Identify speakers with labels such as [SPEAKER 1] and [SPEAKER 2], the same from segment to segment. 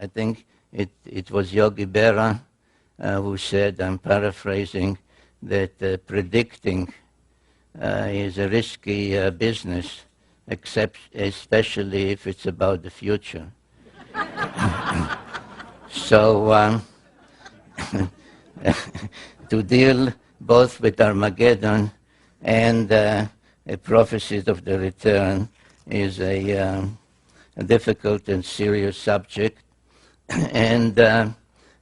[SPEAKER 1] I think it was Yogi Berra who said, I'm paraphrasing, that predicting is a risky business, especially if it's about the future. So to deal both with Armageddon and prophecies of the return is a difficult and serious subject. And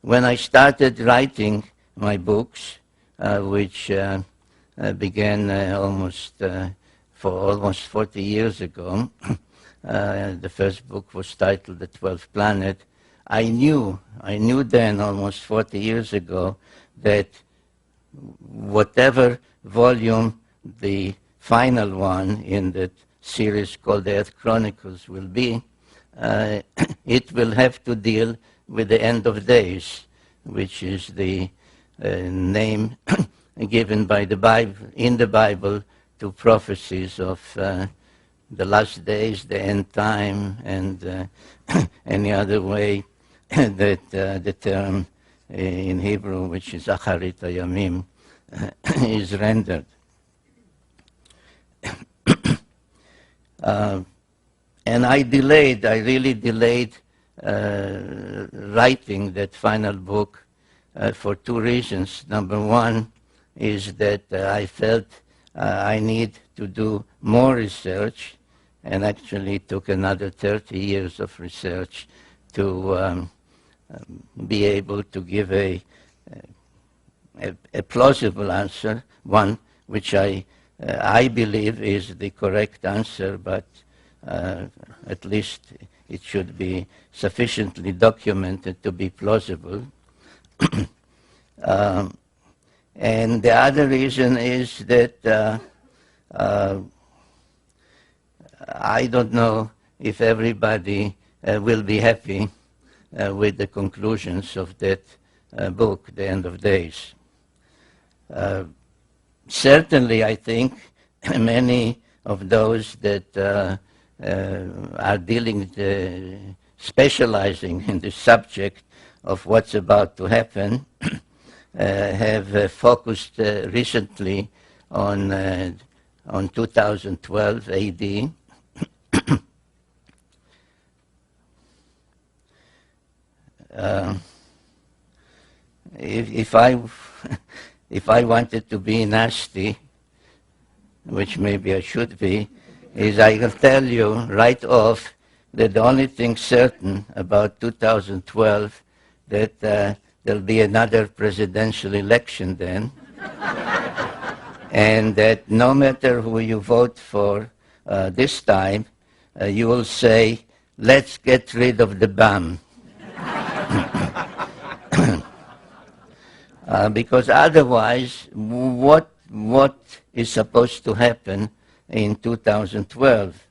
[SPEAKER 1] when I started writing my books, which began for almost 40 years ago, the first book was titled The 12th Planet. I knew then, almost 40 years ago, that whatever volume the final one in that series called the Earth Chronicles will be, it will have to deal with the end of days, which is the name given by the Bible, in the Bible, to prophecies of the last days, the end time, and any other way that the term in Hebrew, which is Acharit Hayamim, is rendered. And I really delayed writing that final book for two reasons. Number one is that I felt I need to do more research, and actually took another 30 years of research to be able to give a plausible answer, one which I believe is the correct answer, but at least it should be sufficiently documented to be plausible. And the other reason is that I don't know if everybody will be happy with the conclusions of that book, The End of Days. Certainly, I think many of those that are specializing in the subject of what's about to happen have focused recently on 2012 AD. If I wanted to be nasty, which maybe I should be, is I can tell you right off that the only thing certain about 2012 that there'll be another presidential election then, and that no matter who you vote for this time, you will say, let's get rid of the BAM. Because otherwise, what is supposed to happen in 2012?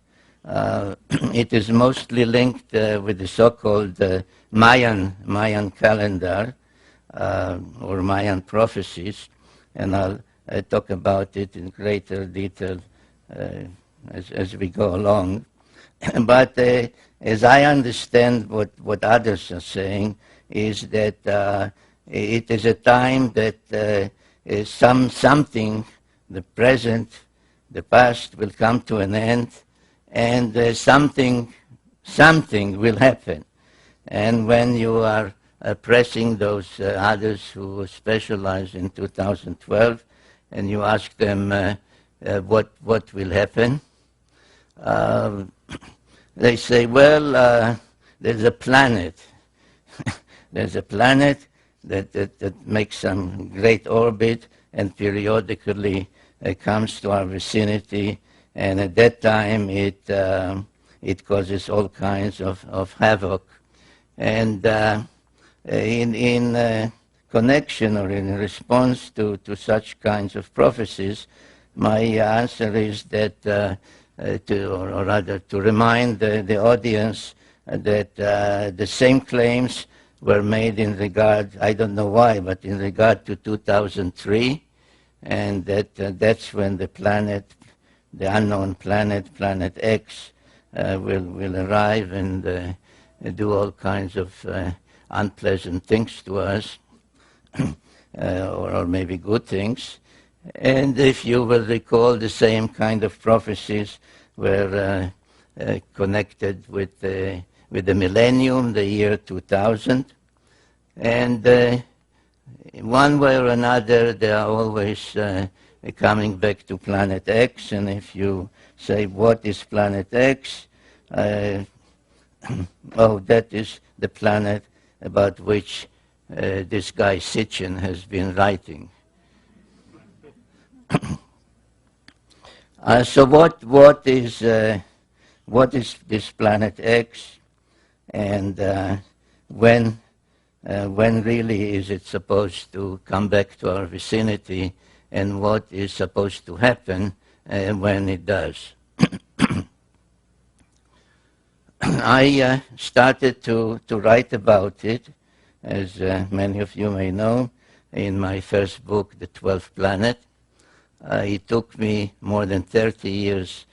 [SPEAKER 1] It is mostly linked with the so-called Mayan calendar, or Mayan prophecies, and I'll talk about it in greater detail as we go along. But as I understand what others are saying, is that it is a time that something, the present, the past will come to an end, and something will happen. And when you are pressing those others who specialize in 2012, and you ask them what will happen, they say, well, there's a planet. There's a planet that makes some great orbit and periodically comes to our vicinity, and at that time it causes all kinds of havoc. And in connection or in response to such kinds of prophecies, my answer is that, to remind the audience that the same claims were made in regard, I don't know why, but in regard to 2003, and that's when the planet, the unknown planet, Planet X, will arrive, and do all kinds of unpleasant things to us, or maybe good things. And if you will recall, the same kind of prophecies were connected with the millennium, the year 2000. And one way or another, they are always coming back to Planet X. And if you say, what is Planet X? Oh, that is the planet about which this guy Sitchin has been writing. So what is this Planet X, and when really is it supposed to come back to our vicinity, and what is supposed to happen when it does? I started to write about it, as many of you may know, in my first book, The 12th Planet. It took me more than 30 years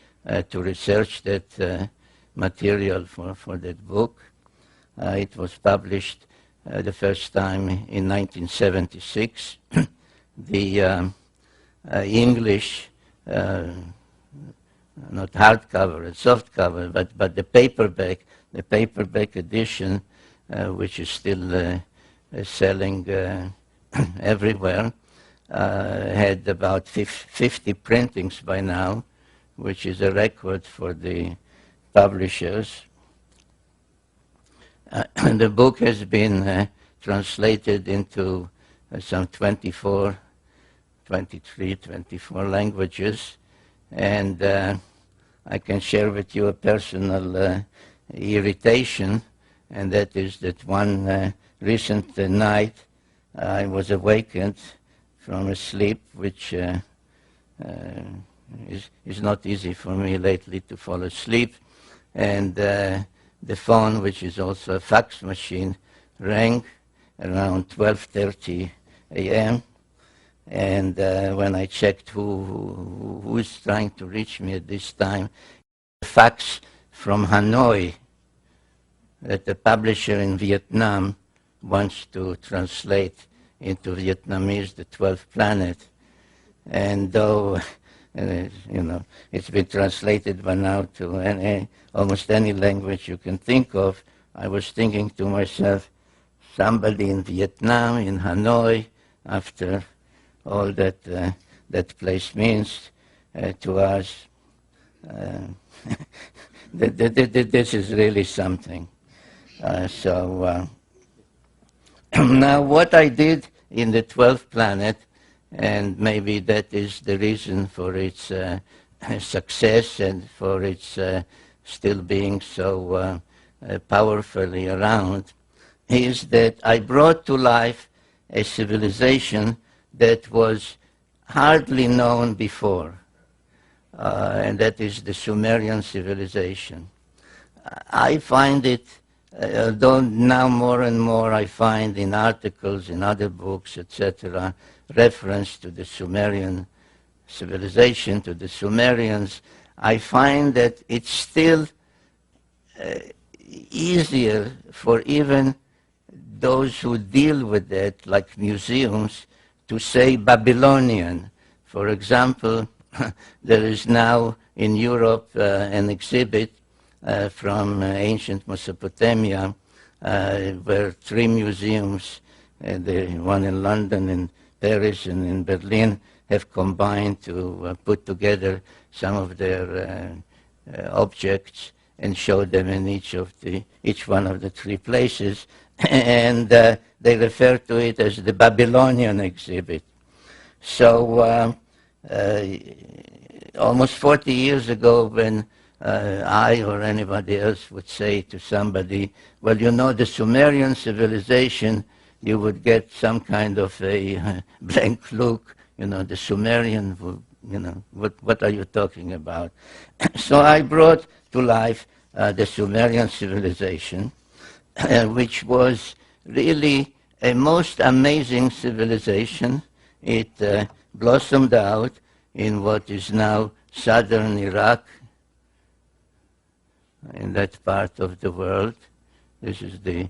[SPEAKER 1] to research that material for that book. It was published the first time in 1976. The English, not hardcover and softcover, but the paperback edition, which is still selling everywhere, had about 50 printings by now, which is a record for the publishers. The book has been translated into some 24 languages, and I can share with you a personal irritation, and that is that one recent night I was awakened from a sleep which is not easy for me lately to fall asleep, and the phone, which is also a fax machine, rang around 12:30 a.m. And when I checked who is trying to reach me at this time, a fax from Hanoi that the publisher in Vietnam wants to translate into Vietnamese the 12th Planet. And though it's been translated by now to almost any language you can think of, I was thinking to myself, somebody in Vietnam, in Hanoi, after all that that place means to us, this is really something. Now what I did in the 12th Planet, and maybe that is the reason for its success and for its still being so powerfully around, is that I brought to life a civilization that was hardly known before, and that is the Sumerian civilization. I find it, though now more and more I find in articles, in other books, etc., reference to the Sumerian civilization, to the Sumerians, I find that it's still easier for even those who deal with that, like museums, to say Babylonian. For example, there is now in Europe an exhibit from ancient Mesopotamia where 3 museums, the one in London, in Paris, and in Berlin, have combined to put together some of their objects and show them in each one of the 3 places. And they refer to it as the Babylonian exhibit. So almost 40 years ago, when I or anybody else would say to somebody, well, you know, the Sumerian civilization, you would get some kind of a blank look, the Sumerian, what are you talking about? So I brought to life the Sumerian civilization, which was really a most amazing civilization. It blossomed out in what is now southern Iraq, in that part of the world, This is the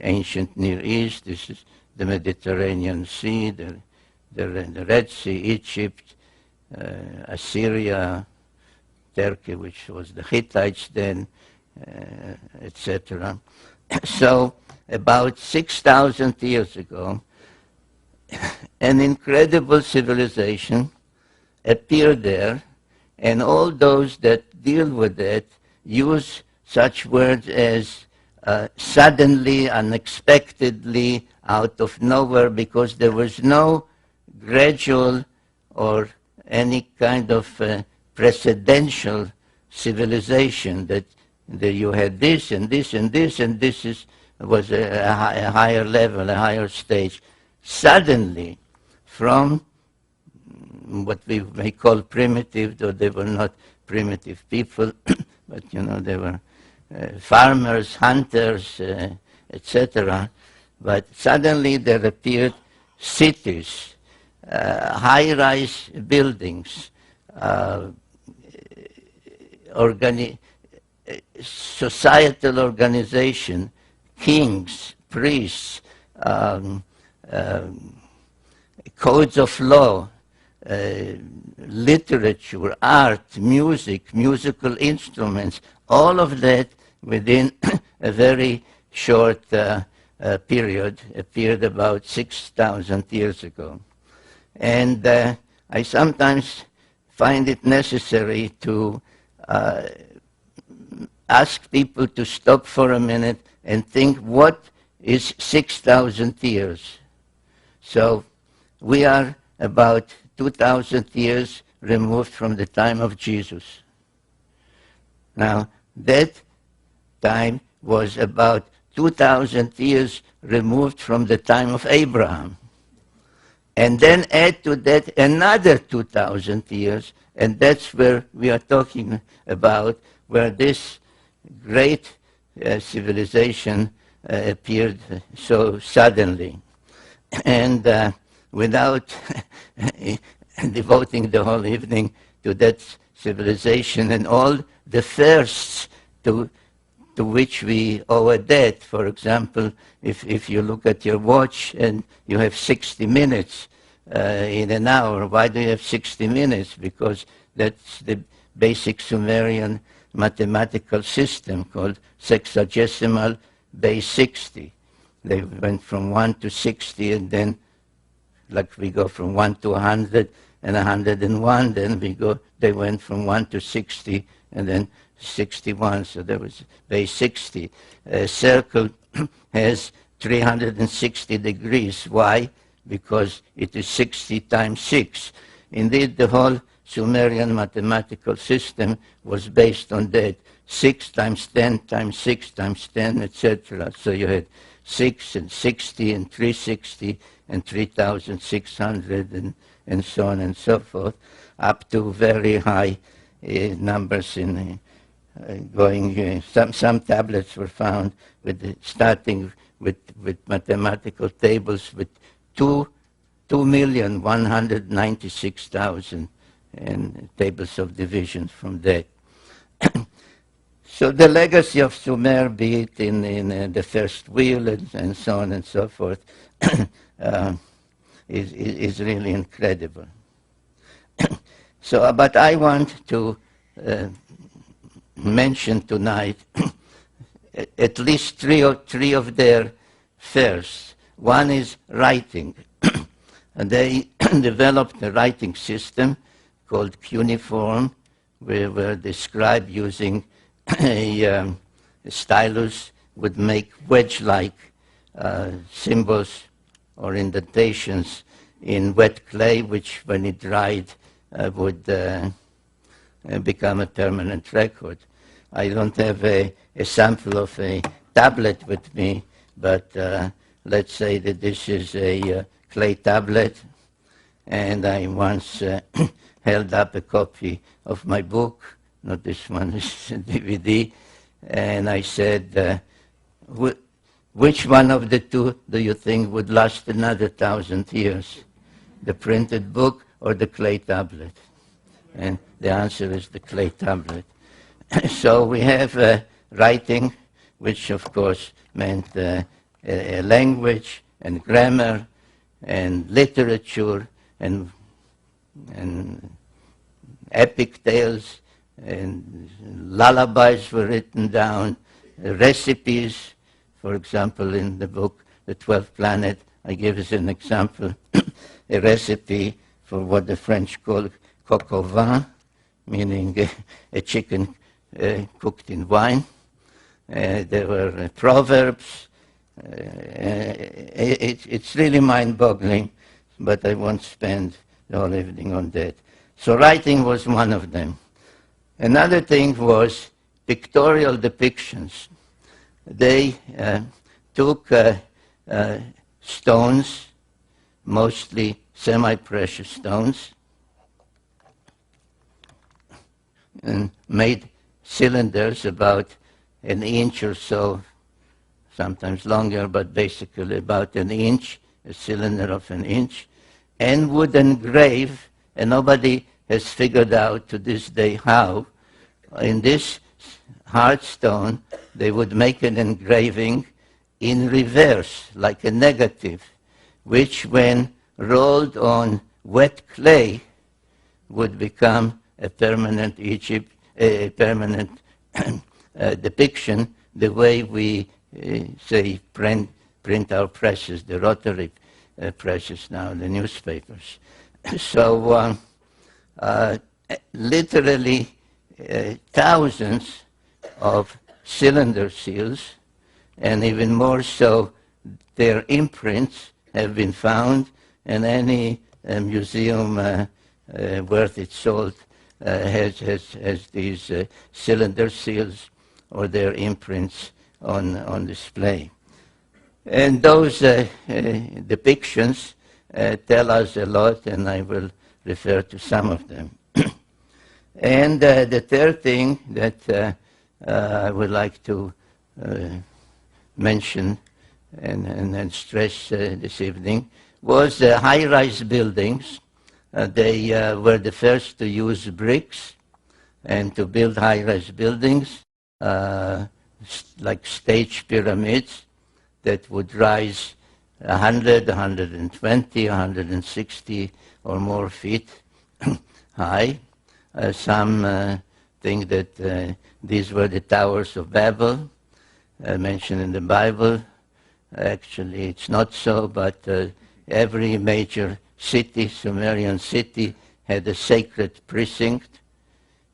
[SPEAKER 1] ancient Near East. This is the Mediterranean Sea, the Red Sea, Egypt, Assyria, Turkey, which was the Hittites then, etc. So about 6,000 years ago, an incredible civilization appeared there, and all those that deal with it use such words as suddenly, unexpectedly, out of nowhere, because there was no gradual or any kind of precedential civilization that you had this and this and this, and this was a higher level, a higher stage. Suddenly, from what we may call primitive, though they were not primitive people, but they were farmers, hunters, etc. But suddenly there appeared cities, high-rise buildings, societal organization, kings, priests, codes of law, literature, art, music, musical instruments, all of that within a very short period, appeared about 6,000 years ago. And I sometimes find it necessary to ask people to stop for a minute and think, what is 6,000 years? So we are about 2,000 years removed from the time of Jesus. Now, that time was about 2,000 years removed from the time of Abraham. And then add to that another 2,000 years, and that's where we are talking about, where this great civilization appeared so suddenly. And without devoting the whole evening to that civilization and all the firsts to which we owe a debt. For example, if you look at your watch and you have 60 minutes in an hour, why do you have 60 minutes? Because that's the basic Sumerian mathematical system called sexagesimal base 60. They went from 1 to 60, and then like we go from 1 to 100 and 101, then they went from 1 to 60 and then 61, so there was base 60. A circle has 360 degrees. Why? Because it is 60 times 6. Indeed, the whole Sumerian mathematical system was based on that. 6 times 10 times 6 times 10, etc. So you had 6 and 60 and 360 and 3,600 and so on and so forth, up to very high numbers in going. Some tablets were found starting with mathematical tables with 2,196,000 and tables of division from that. So the legacy of Sumer, be it in the first wheel and so on and so forth, is really incredible. So, but I want to mention tonight at least three of their firsts. One is writing. And they developed a writing system called cuneiform, where the scribe using a stylus would make wedge-like symbols or indentations in wet clay, which when it dried would become a permanent record. I don't have a sample of a tablet with me, but let's say that this is a clay tablet, and I once held up a copy of my book, not this one, this is a DVD, and I said, which one of the two do you think would last another 1,000 years? The printed book or the clay tablet? And the answer is the clay tablet. So we have writing which of course meant a language and grammar and literature and epic tales and lullabies were written down, recipes. For example, in the book, The 12th Planet, I give as an example a recipe for what the French call coq au vin, meaning a chicken cooked in wine. There were proverbs. It's really mind-boggling, but I won't spend the whole evening on that. So writing was one of them. Another thing was pictorial depictions. They took stones, mostly semi-precious stones, and made cylinders about an inch or so, sometimes longer, but basically about an inch, a cylinder of an inch, and would engrave, and nobody has figured out to this day how, in this hard stone, they would make an engraving in reverse, like a negative, which when rolled on wet clay would become a permanent a permanent depiction, the way we say print our presses, the rotary presses now, the newspapers. So literally thousands of cylinder seals, and even more so, their imprints have been found, and any museum worth its salt has these cylinder seals or their imprints on display. And those depictions tell us a lot, and I will refer to some of them. And the third thing that I would like to mention and stress this evening was high-rise buildings. They were the first to use bricks and to build high-rise buildings, like stage pyramids that would rise 100, 120, 160 or more feet high. Some think that these were the towers of Babel, mentioned in the Bible. Actually, it's not so, but every major city, Sumerian city, had a sacred precinct,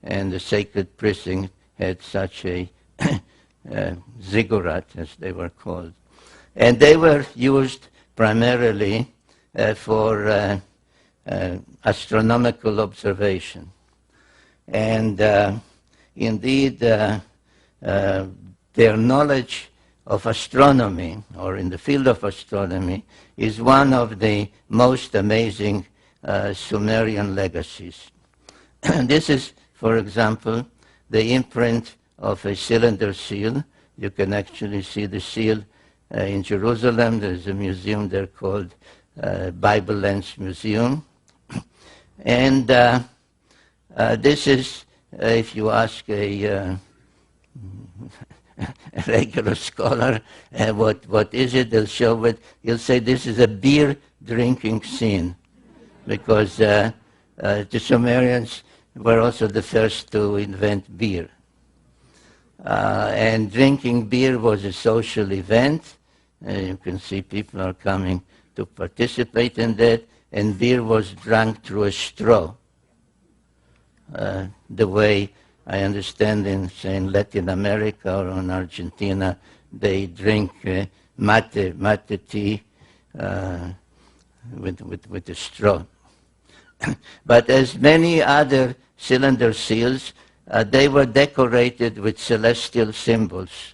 [SPEAKER 1] and the sacred precinct had such a ziggurat, as they were called. And they were used primarily for astronomical observation. And indeed, their knowledge of astronomy, or in the field of astronomy, is one of the most amazing Sumerian legacies. This is, for example, the imprint of a cylinder seal. You can actually see the seal in Jerusalem. There's a museum there called Bible Lens Museum. And this is, if you ask a regular scholar, what is it? They'll show it. He'll say this is a beer drinking scene, because the Sumerians were also the first to invent beer. And drinking beer was a social event. You can see people are coming to participate in that, and beer was drunk through a straw. The way I understand in, say, in Latin America or in Argentina, they drink mate tea with a straw. But as many other cylinder seals, they were decorated with celestial symbols.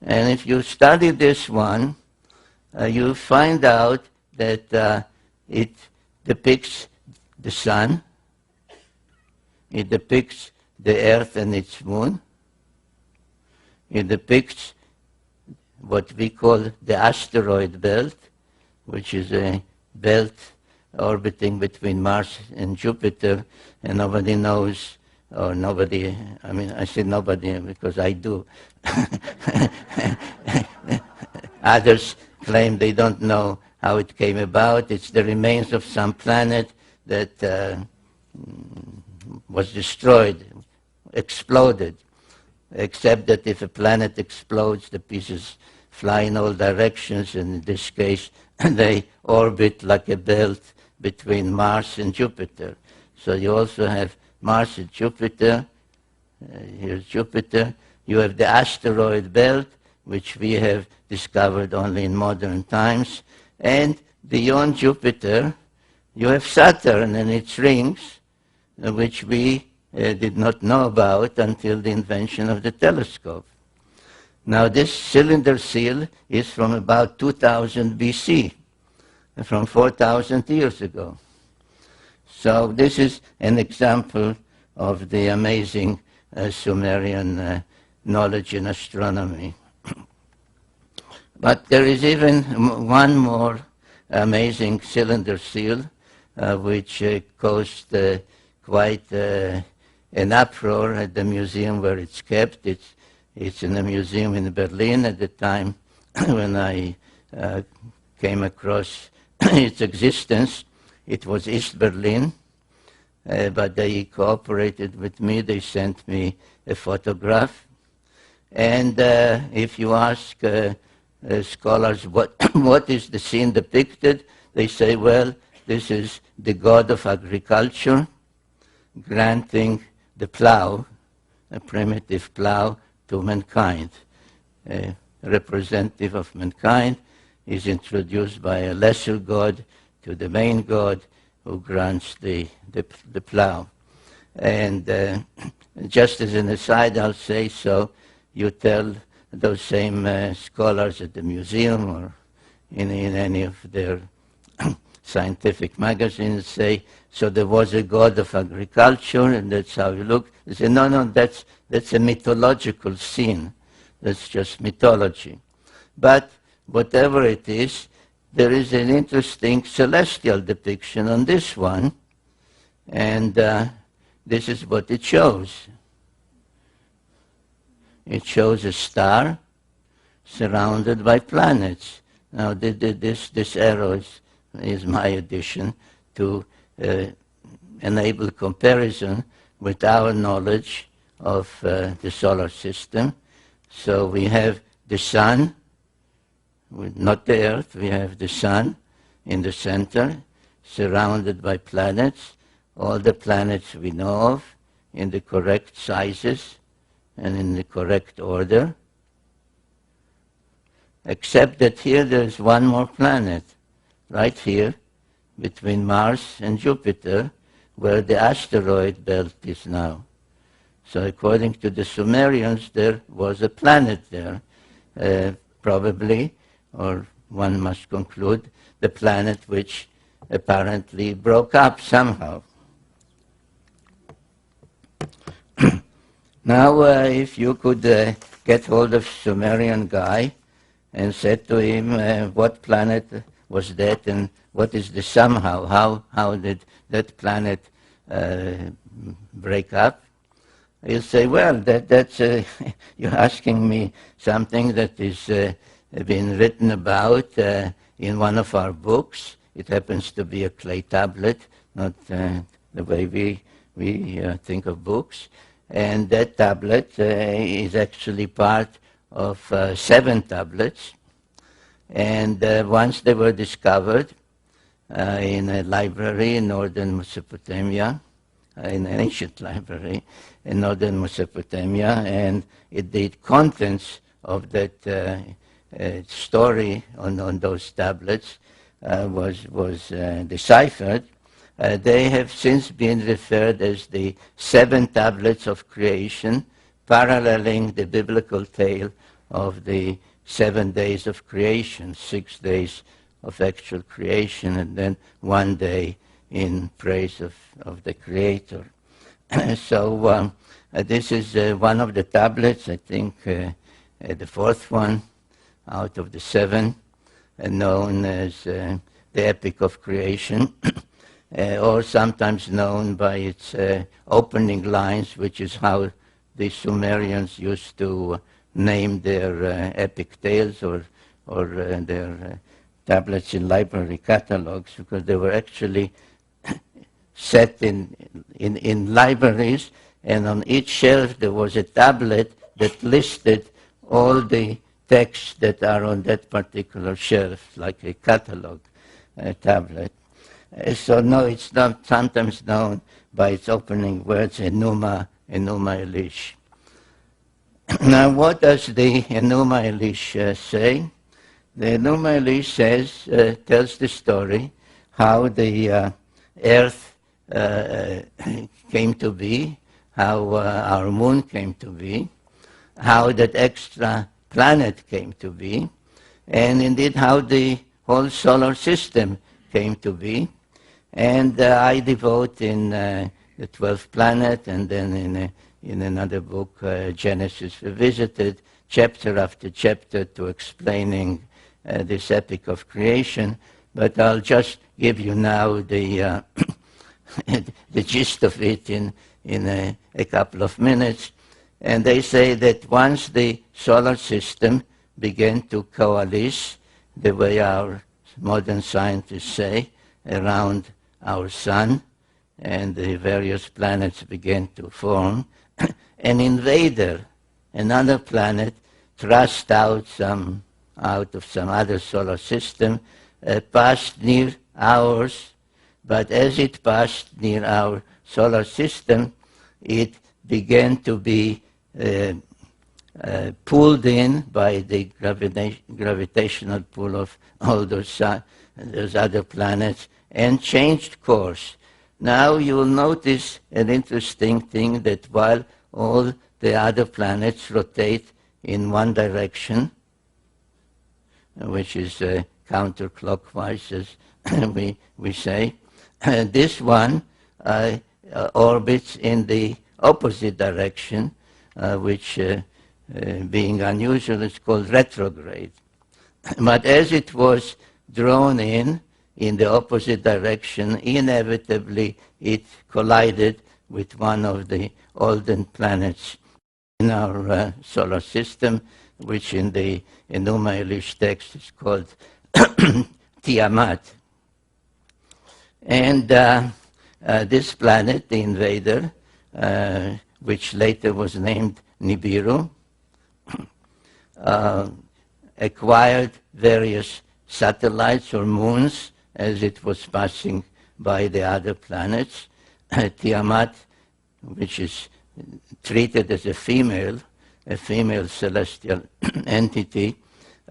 [SPEAKER 1] And if you study this one, you find out that it depicts the sun, it depicts the earth and its moon, it depicts what we call the asteroid belt, which is a belt orbiting between Mars and Jupiter, and nobody knows or nobody, I mean, I say nobody because I do. Others claim they don't know how it came about. It's the remains of some planet that was destroyed, exploded, except that if a planet explodes, the pieces fly in all directions, and in this case, they orbit like a belt between Mars and Jupiter. So you also have Mars and Jupiter. Here's Jupiter. You have the asteroid belt, which we have discovered only in modern times. And beyond Jupiter, you have Saturn and its rings, which we did not know about until the invention of the telescope. Now, this cylinder seal is from about 2000 BC, from 4,000 years ago. So this is an example of the amazing Sumerian knowledge in astronomy. But there is even one more amazing cylinder seal, which caused quite an uproar at the museum where it's kept. It's in a museum in Berlin at the time when I came across its existence. It was East Berlin, but they cooperated with me. They sent me a photograph. And if you ask scholars what is the scene depicted, they say, well, this is the god of agriculture granting the plow, a primitive plow, to mankind. A representative of mankind is introduced by a lesser god to the main god who grants the plow. And just as an aside, I'll say, so you tell those same scholars at the museum or in any of their scientific magazines, say, so there was a god of agriculture and that's how you look. They say, no, that's a mythological scene. That's just mythology. But whatever it is, there is an interesting celestial depiction on this one, and this is what it shows. It shows a star surrounded by planets. Now, this arrow is my addition to enable comparison with our knowledge of the solar system. So we have the sun, not the earth, we have the sun in the center, surrounded by planets, all the planets we know of, in the correct sizes and in the correct order, except that here there's one more planet, right here, between Mars and Jupiter, where the asteroid belt is now. So according to the Sumerians, there was a planet there, probably, or one must conclude, the planet which apparently broke up somehow. Now, if you could get hold of Sumerian guy and said to him, what planet was that and what is the somehow, how did that planet break up? He'll say, well, that's you're asking me something that is been written about in one of our books. It happens to be a clay tablet, not the way we think of books. And that tablet is actually part of 7 tablets. And once they were discovered in a library in northern Mesopotamia, in an ancient library in northern Mesopotamia, and the contents of that story on those tablets was deciphered. They have since been referred as the 7 tablets of creation, paralleling the biblical tale of the 7 days of creation, 6 days of actual creation, and then 1 day in praise of the Creator. So this is one of the tablets, I think the 4th one out of the 7, known as the Epic of Creation. or sometimes known by its opening lines, which is how the Sumerians used to name their epic tales or their tablets in library catalogs, because they were actually set in libraries, and on each shelf there was a tablet that listed all the texts that are on that particular shelf, like a catalog tablet. So no, it's not sometimes known by its opening words, Enuma Elish. Now, what does the Enuma Elish say? The Enuma Elish tells the story how the Earth came to be, how our moon came to be, how that extra planet came to be, and indeed how the whole solar system came to be. And I devote in the 12th planet, and then in another book, Genesis Revisited, chapter after chapter to explaining this epic of creation. But I'll just give you now the the gist of it in a couple of minutes. And they say that once the solar system began to coalesce, the way our modern scientists say, around our sun, and the various planets began to form, an invader, another planet, thrust out of some other solar system, passed near ours, but as it passed near our solar system, it began to be pulled in by the gravitational pull of all those other planets, and changed course. Now you will notice an interesting thing, that while all the other planets rotate in one direction, which is counterclockwise, as we say, this one orbits in the opposite direction, which, being unusual, is called retrograde. But as it was drawn in the opposite direction, inevitably it collided with one of the olden planets in our solar system, which in the Enuma Elish text is called Tiamat. And this planet, the invader, which later was named Nibiru, acquired various satellites or moons as it was passing by the other planets. Tiamat, which is treated as a female celestial entity,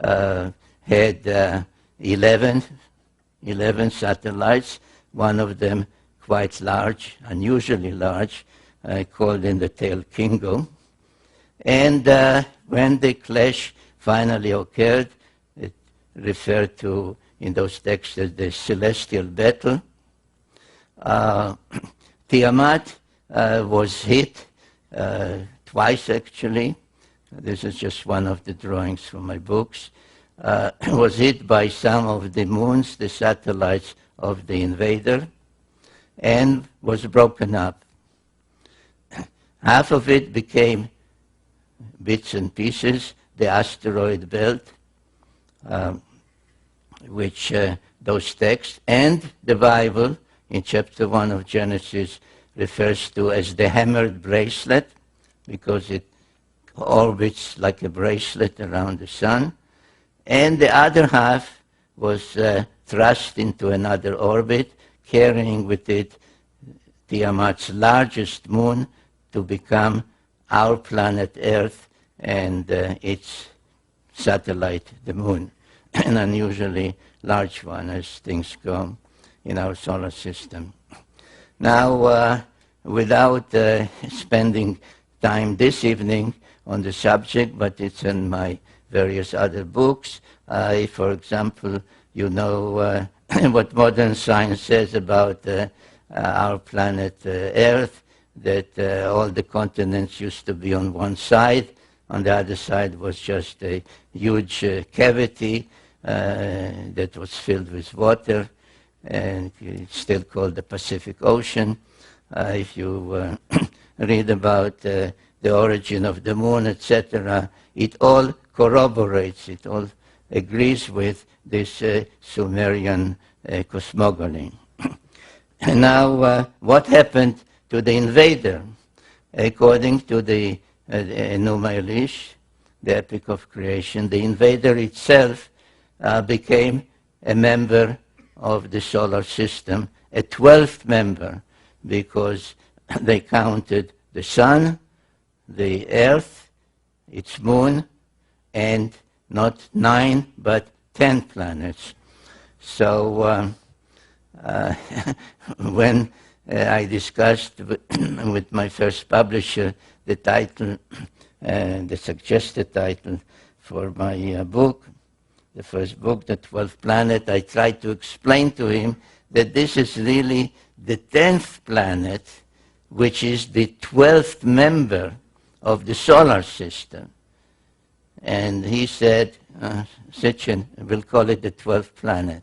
[SPEAKER 1] had 11 satellites, one of them quite large, unusually large, called in the tale Kingo. And when the clash finally occurred, it referred to in those texts as the celestial battle. Tiamat was hit twice, actually. This is just one of the drawings from my books. Was hit by some of the moons, the satellites of the invader, and was broken up. Half of it became bits and pieces, the asteroid belt, which those texts and the Bible in chapter 1 of Genesis refers to as the hammered bracelet, because it orbits like a bracelet around the sun. And the other half was thrust into another orbit, carrying with it Tiamat's largest moon to become our planet Earth and its satellite, the moon, an unusually large one as things go in our solar system. Now, without spending time this evening on the subject, but it's in my various other books. For example, you know what modern science says about our planet Earth, that all the continents used to be on one side. On the other side was just a huge cavity that was filled with water. and it's still called the Pacific Ocean. If you read about the origin of the moon, etc., it all corroborates, it all agrees with this Sumerian cosmogony. And now, what happened to the invader? According to the Enuma Elish, the Epic of Creation, the invader itself became a member of the solar system, a 12th member, because they counted the sun, the earth, its moon, and not 9 but 10 planets. So when I discussed with my first publisher the title, the suggested title for my book, the first book, The 12th Planet, I tried to explain to him that this is really the 10th planet, which is the 12th member of the solar system. And he said, Sitchin, we'll call it the 12th planet.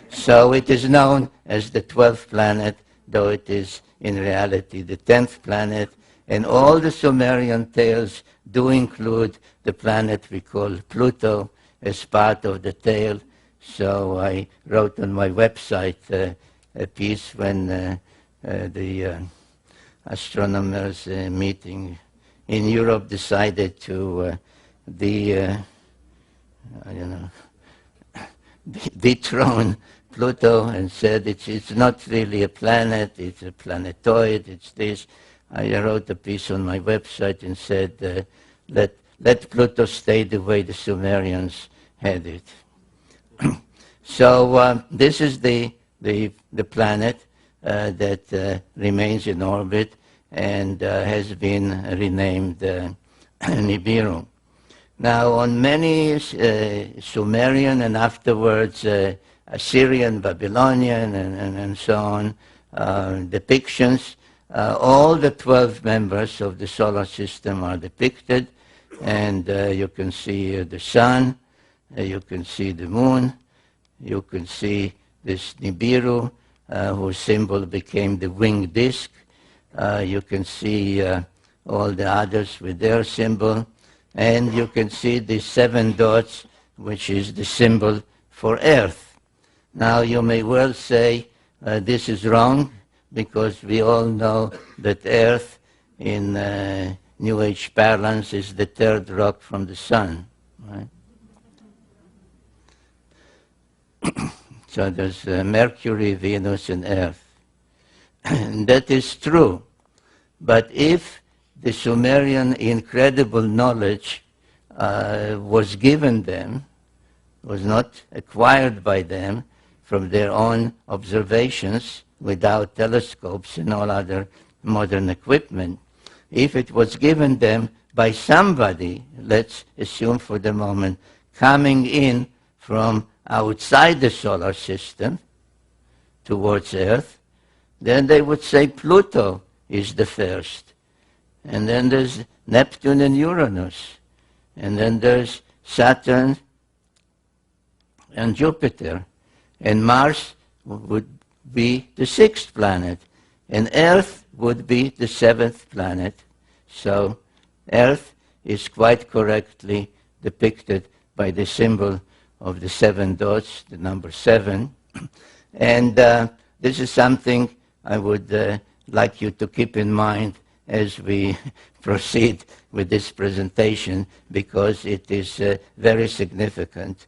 [SPEAKER 1] So it is known as the 12th planet, though it is in reality the 10th planet. And all the Sumerian tales do include the planet we call Pluto as part of the tale. So I wrote on my website a piece when the astronomers meeting in Europe decided to dethrone Pluto and said it's not really a planet, it's a planetoid, it's this. I wrote a piece on my website and said, let Pluto stay the way the Sumerians had it. So this is the planet that remains in orbit and has been renamed Nibiru. Now, on many Sumerian and afterwards Assyrian, Babylonian, and so on depictions, all the 12 members of the solar system are depicted, and you can see the sun, you can see the moon, you can see this Nibiru, whose symbol became the winged disk. You can see all the others with their symbol, and you can see the 7 dots, which is the symbol for Earth. Now, you may well say this is wrong, because we all know that Earth in New Age parlance is the 3rd rock from the sun, right? So there's Mercury, Venus, and Earth. And that is true. But if the Sumerian incredible knowledge was given them, was not acquired by them from their own observations without telescopes and all other modern equipment, if it was given them by somebody, let's assume for the moment, coming in from outside the solar system towards Earth, then they would say Pluto is the first. And then there's Neptune and Uranus. And then there's Saturn and Jupiter. And Mars would be the 6th planet. And Earth would be the 7th planet. So Earth is quite correctly depicted by the symbol of the 7 dots, the number 7. And this is something I would like you to keep in mind as we proceed with this presentation, because it is very significant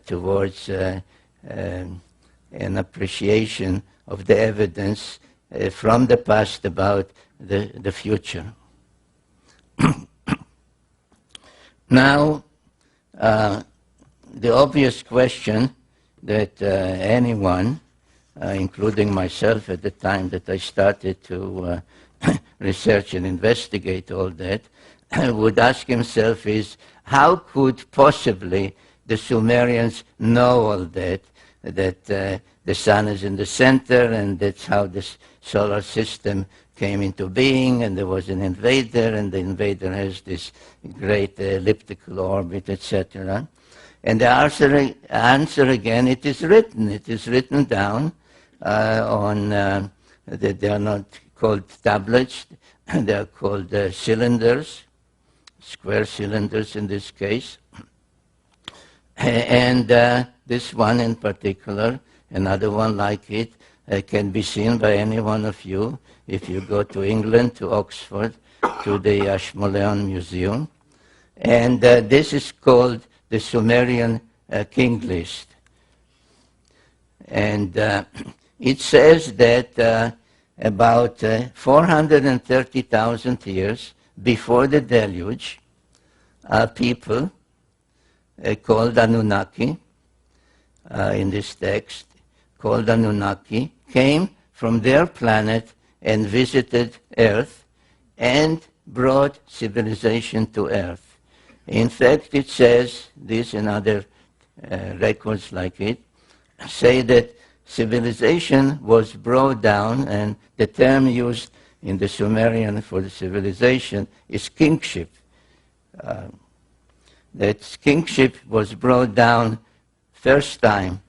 [SPEAKER 1] towards an appreciation of the evidence from the past about the future. Now, the obvious question that anyone, including myself at the time that I started to research and investigate all that, would ask himself is, how could possibly the Sumerians know all that, that the sun is in the center, and that's how this solar system came into being, and there was an invader, and the invader has this great elliptical orbit, etc. And the answer again, it is written. It is written down they are not called tablets, they are called cylinders, square cylinders in this case. And this one in particular, another one like it, can be seen by any one of you if you go to England, to Oxford, to the Ashmolean Museum. And this is called the Sumerian King List. And it says that about 430,000 years before the deluge, people called Annunaki, in this text, called Annunaki, came from their planet and visited Earth and brought civilization to Earth. In fact, it says, this and other records like it, say that civilization was brought down, and the term used in the Sumerian for the civilization is kingship. That kingship was brought down first time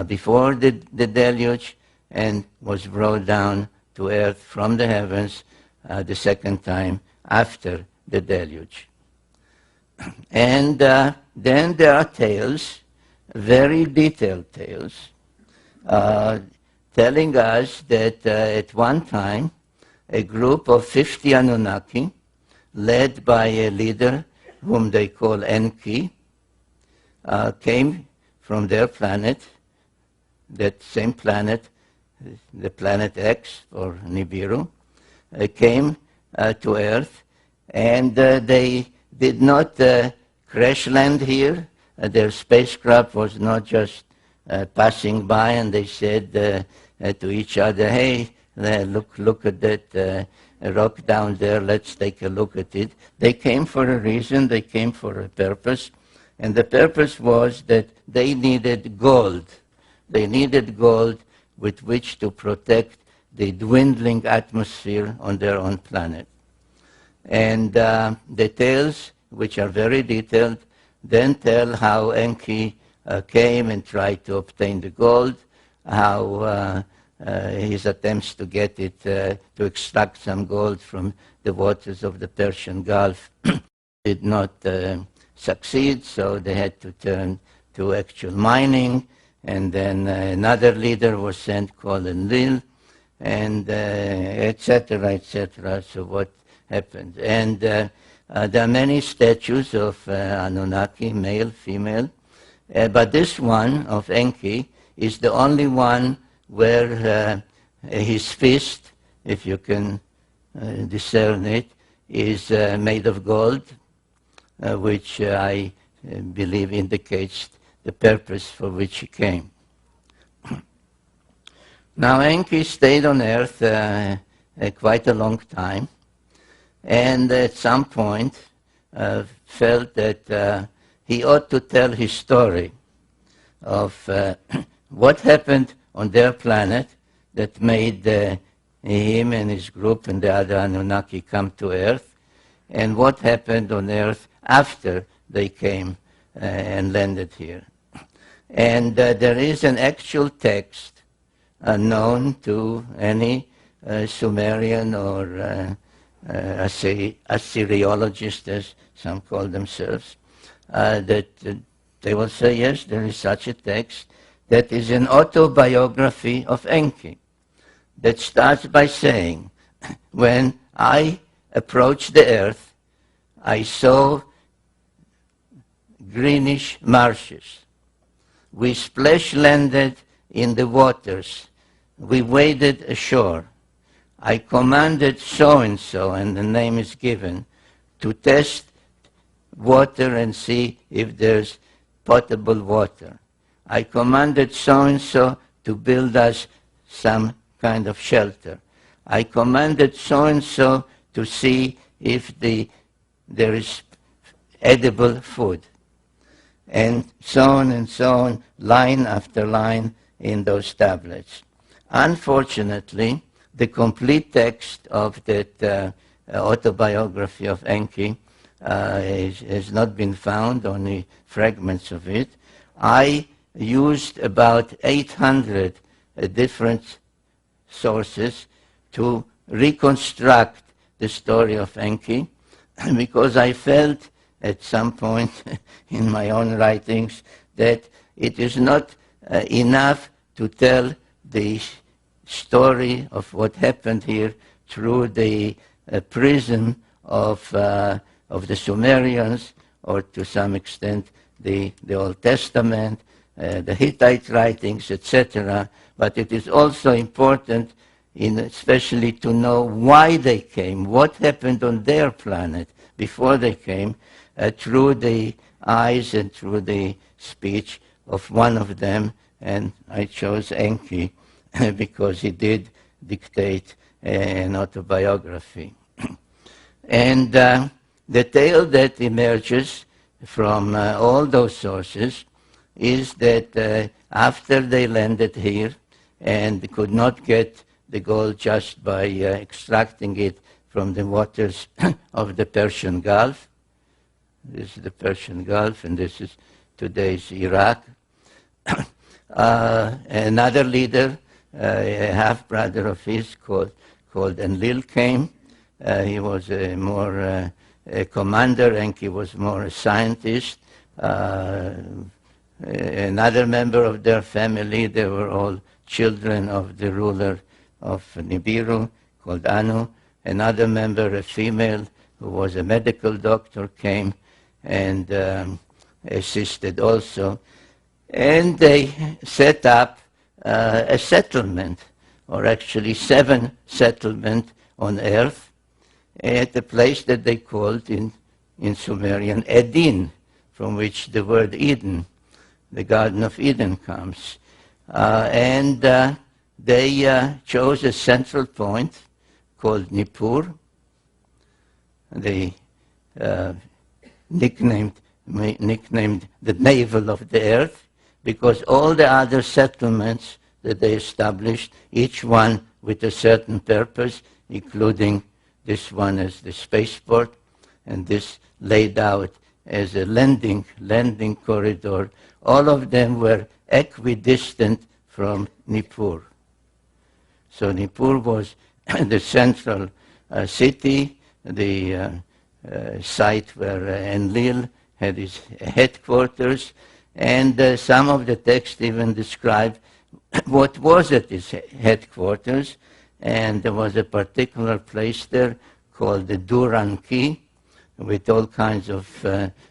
[SPEAKER 1] before the deluge and was brought down to earth from the heavens the second time after the deluge. And then there are tales, very detailed tales, telling us that at one time a group of 50 Anunnaki, led by a leader whom they call Enki, came from their planet, that same planet, the planet X or Nibiru, came to Earth, and they did not crash land here. Their spacecraft was not just passing by, and they said to each other, "Hey, look at that rock down there, let's take a look at it." They came for a reason, they came for a purpose, and the purpose was that they needed gold. They needed gold with which to protect the dwindling atmosphere on their own planet. And the tales, which are very detailed, then tell how Enki came and tried to obtain the gold, how his attempts to get it, to extract some gold from the waters of the Persian Gulf did not succeed, so they had to turn to actual mining. And then another leader was sent called Enlil, and etc., etc. So what happened? And there are many statues of Anunnaki, male, female, but this one of Enki is the only one where his fist, if you can discern it, is made of gold, which I believe indicates the purpose for which he came. Now Enki stayed on Earth quite a long time, and at some point felt that he ought to tell his story of what happened on their planet that made him and his group and the other Anunnaki come to Earth, and what happened on Earth after they came and landed here. And there is an actual text known to any Sumerian or Assyriologist, as some call themselves, that they will say, yes, there is such a text that is an autobiography of Enki that starts by saying, when I approached the earth, I saw greenish marshes. We splash-landed in the waters. We waded ashore. I commanded so-and-so, and the name is given, to test water and see if there's potable water. I commanded so-and-so to build us some kind of shelter. I commanded so-and-so to see if there is edible food. And so on, line after line in those tablets. Unfortunately, the complete text of that autobiography of Enki has not been found, only fragments of it. I used about 800 different sources to reconstruct the story of Enki, because I felt at some point in my own writings that it is not enough to tell the story of what happened here through the prism of the Sumerians, or to some extent the Old Testament, the Hittite writings, etc. But it is also important, especially to know why they came, what happened on their planet before they came, through the eyes and through the speech of one of them. And I chose Enki because he did dictate an autobiography. And the tale that emerges from all those sources is that after they landed here and could not get the gold just by extracting it from the waters of the Persian Gulf. This is the Persian Gulf, and this is today's Iraq. Another leader, a half-brother of his called Enlil, came. He was more a commander, and he was more a scientist. Another member of their family, they were all children of the ruler of Nibiru, called Anu. Another member, a female, who was a medical doctor, came and assisted also. And they set up a settlement, or actually 7 settlements on earth, at a place that they called in Sumerian Edin, from which the word Eden, the Garden of Eden, comes. And they chose a central point called Nippur. They nicknamed the navel of the earth, because all the other settlements that they established, each one with a certain purpose, including this one as the spaceport, and this laid out as a landing corridor. All of them were equidistant from Nippur. So Nippur was the central city, the site where Enlil had his headquarters, and some of the text even describe what was at his headquarters. And there was a particular place there called the Annunaki, with all kinds of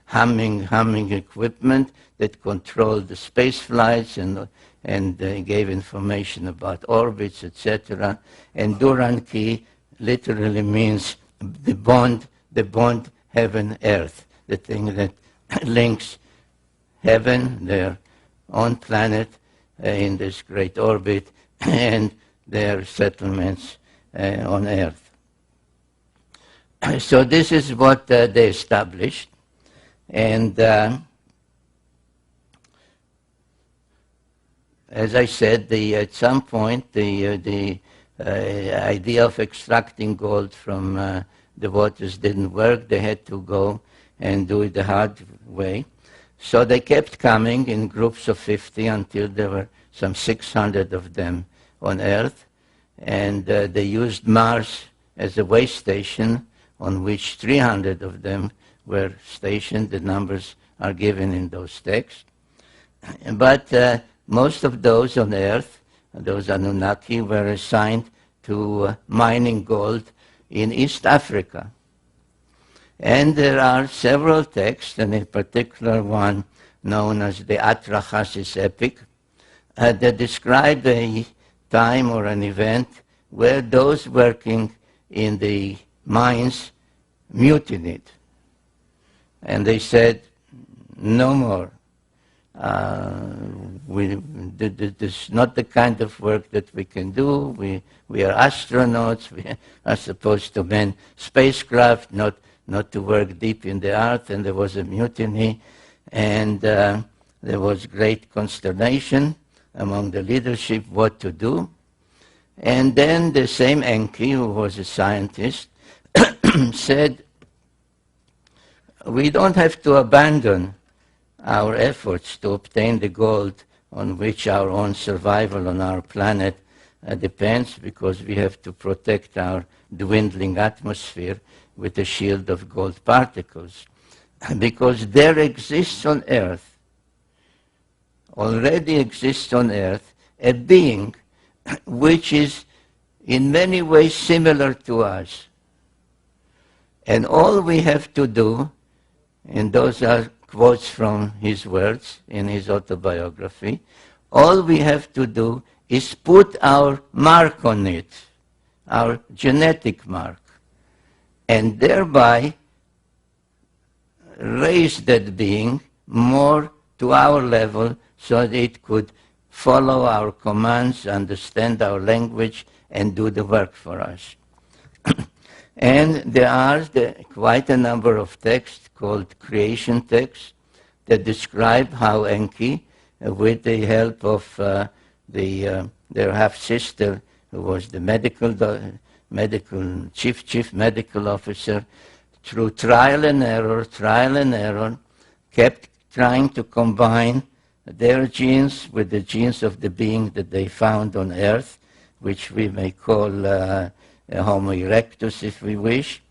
[SPEAKER 1] humming equipment that controlled the space flights and gave information about orbits, etc. And Annunaki literally means the bond heaven-earth, the thing that links heaven, their own planet in this great orbit, and their settlements on earth. So this is what they established. And as I said, at some point the idea of extracting gold from the waters didn't work. They had to go and do it the hard way. So they kept coming in groups of 50 until there were some 600 of them on Earth. And they used Mars as a way station on which 300 of them were stationed. The numbers are given in those texts. But most of those on Earth, those Annunaki, were assigned to mining gold in East Africa. And there are several texts, and in particular one known as the Atrahasis epic, that describe a time or an event where those working in the mines mutinied. And they said, no more. This is not the kind of work that we can do. We are astronauts. We are supposed to man spacecraft, not to work deep in the earth. And there was a mutiny, and there was great consternation among the leadership what to do. And then the same Enki, who was a scientist, said, we don't have to abandon our efforts to obtain the gold on which our own survival on our planet depends, because we have to protect our dwindling atmosphere with a shield of gold particles. Because there exists on Earth, already exists on Earth, a being which is in many ways similar to us. And all we have to do, and those are quotes from his words in his autobiography, all we have to do is put our mark on it, our genetic mark, and thereby raise that being more to our level so that it could follow our commands, understand our language, and do the work for us. And there are quite a number of texts called creation texts that describe how Enki, with the help of their half-sister, who was the chief medical officer, through trial and error, kept trying to combine their genes with the genes of the being that they found on Earth, which we may call Homo erectus, if we wish,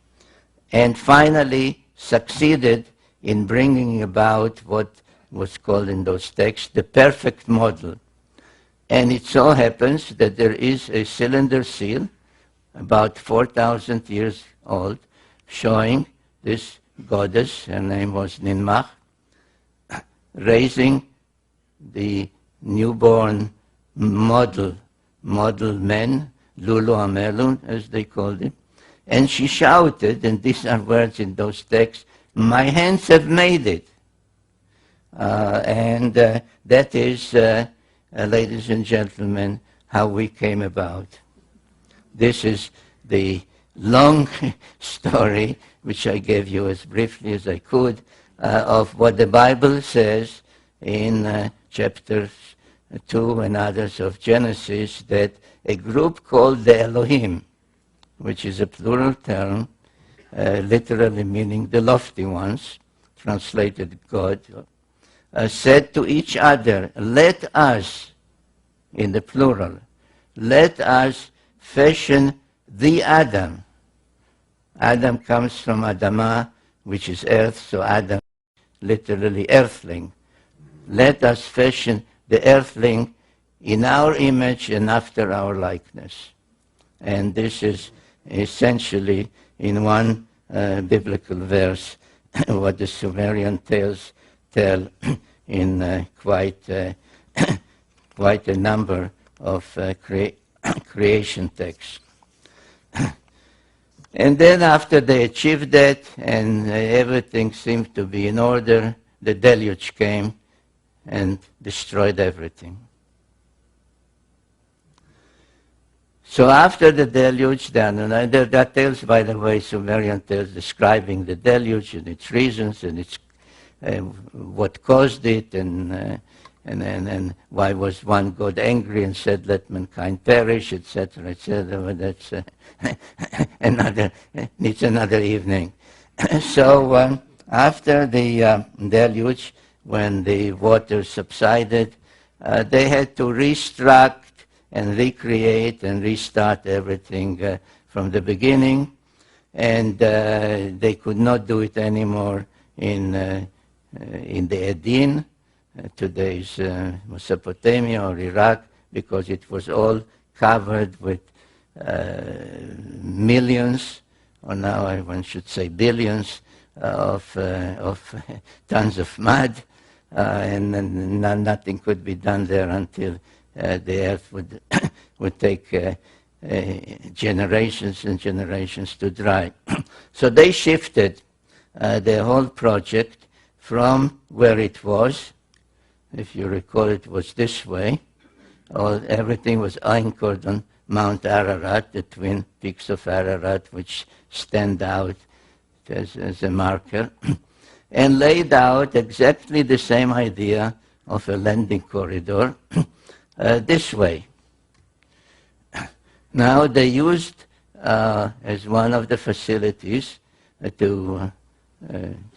[SPEAKER 1] and finally succeeded in bringing about what was called in those texts the perfect model. And it so happens that there is a cylinder seal, about 4,000 years old, showing this goddess, her name was Ninmah, raising the newborn model men, Lulu Amelun, as they called him, and she shouted, and these are words in those texts, "My hands have made it." And that is, ladies and gentlemen, how we came about. This is the long story, which I gave you as briefly as I could, of what the Bible says in chapters 2 and others of Genesis, that a group called the Elohim, which is a plural term, literally meaning the lofty ones, translated God, said to each other, "Let us," in the plural, "let us fashion the Adam." Adam comes from Adamah, which is earth, so Adam, literally earthling. Let us fashion the earthling in our image and after our likeness. And this is essentially, in one biblical verse, what the Sumerian tales tell in quite a number of creation texts. And then after they achieved that and everything seemed to be in order, the deluge came and destroyed everything. So after the deluge, there are tales, by the way, Sumerian tales describing the deluge and its reasons and its what caused it, and why was one God angry and said, "Let mankind perish," etc., etc. But that's needs another evening. So after the deluge, when the water subsided, they had to restruct and recreate and restart everything from the beginning, and they could not do it anymore in the Edin, today's Mesopotamia or Iraq, because it was all covered with millions, or now one should say billions, of tons of mud, and nothing could be done there until the earth would take generations and generations to dry. So they shifted the whole project from where it was. If you recall, it was this way. Everything was anchored on Mount Ararat, the twin peaks of Ararat, which stand out as a marker, and laid out exactly the same idea of a landing corridor this way. Now they used as one of the facilities to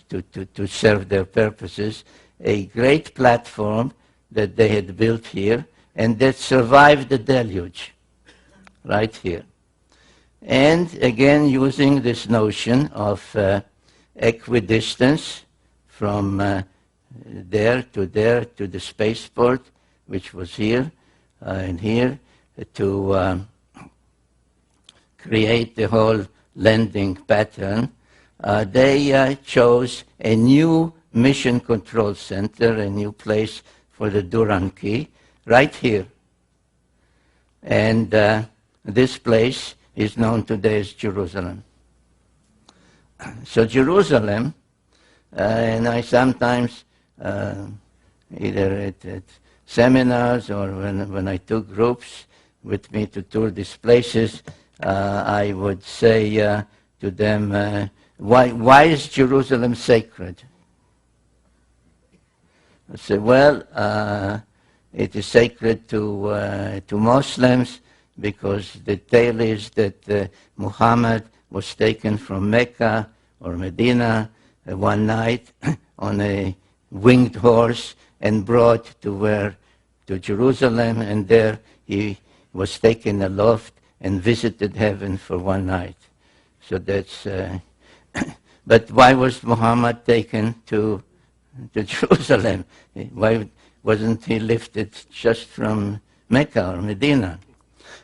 [SPEAKER 1] to serve their purposes, a great platform that they had built here and that survived the deluge, right here. And again, using this notion of equidistance from there to the spaceport, which was here and here, to create the whole landing pattern, they chose a new mission control center, a new place for the Duran key, right here. And this place is known today as Jerusalem. So Jerusalem, and I sometimes, either at seminars or when I took groups with me to tour these places, I would say to them, why is Jerusalem sacred? I say, well, it is sacred to Muslims because the tale is that Muhammad was taken from Mecca or Medina one night on a winged horse and brought to Jerusalem, and there he was taken aloft and visited heaven for one night. So that's. But why was Muhammad taken to Jerusalem? Why wasn't he lifted just from Mecca or Medina?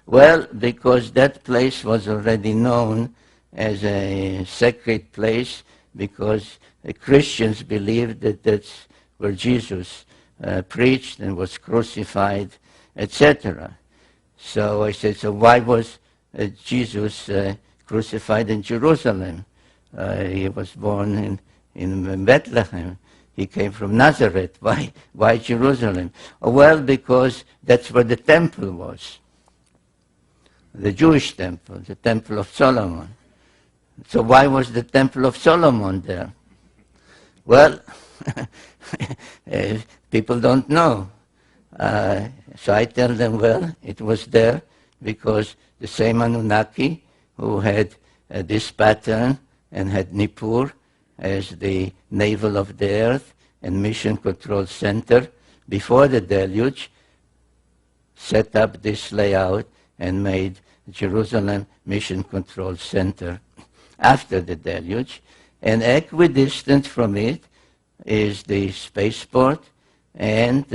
[SPEAKER 1] Well, because that place was already known as a sacred place, because the Christians believed that that's where Jesus preached and was crucified, etc. So I said, so why was Jesus crucified in Jerusalem? He was born in Bethlehem. He came from Nazareth. Why Jerusalem? Well, because that's where the temple was. The Jewish temple, the Temple of Solomon. So why was the Temple of Solomon there? Well, people don't know. So I tell them, well, it was there because the same Annunaki who had this pattern and had Nippur as the navel of the earth and mission control center before the deluge, set up this layout and made Jerusalem Mission Control Center after the deluge. And equidistant from it is the spaceport and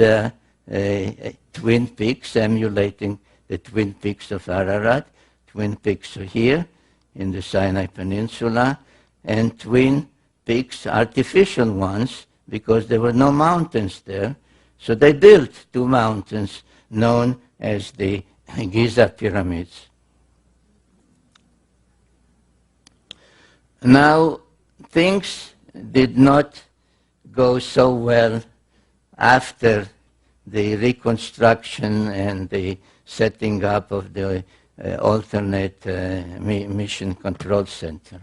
[SPEAKER 1] Twin Peaks, emulating the Twin Peaks of Ararat. Twin Peaks are here in the Sinai Peninsula, and Twin Peaks, artificial ones, because there were no mountains there. So they built two mountains known as the Giza Pyramids. Now, things did not go so well after the reconstruction and the setting up of the alternate mission control center.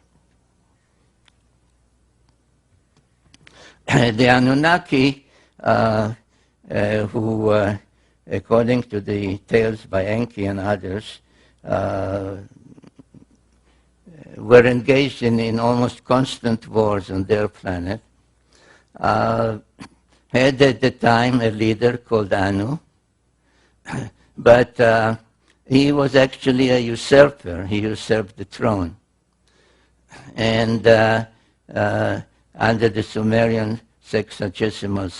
[SPEAKER 1] The Anunnaki, who, according to the tales by Enki and others, were engaged in almost constant wars on their planet, had at the time a leader called Anu, but he was actually a usurper. He usurped the throne. And under the Sumerian sexagesimal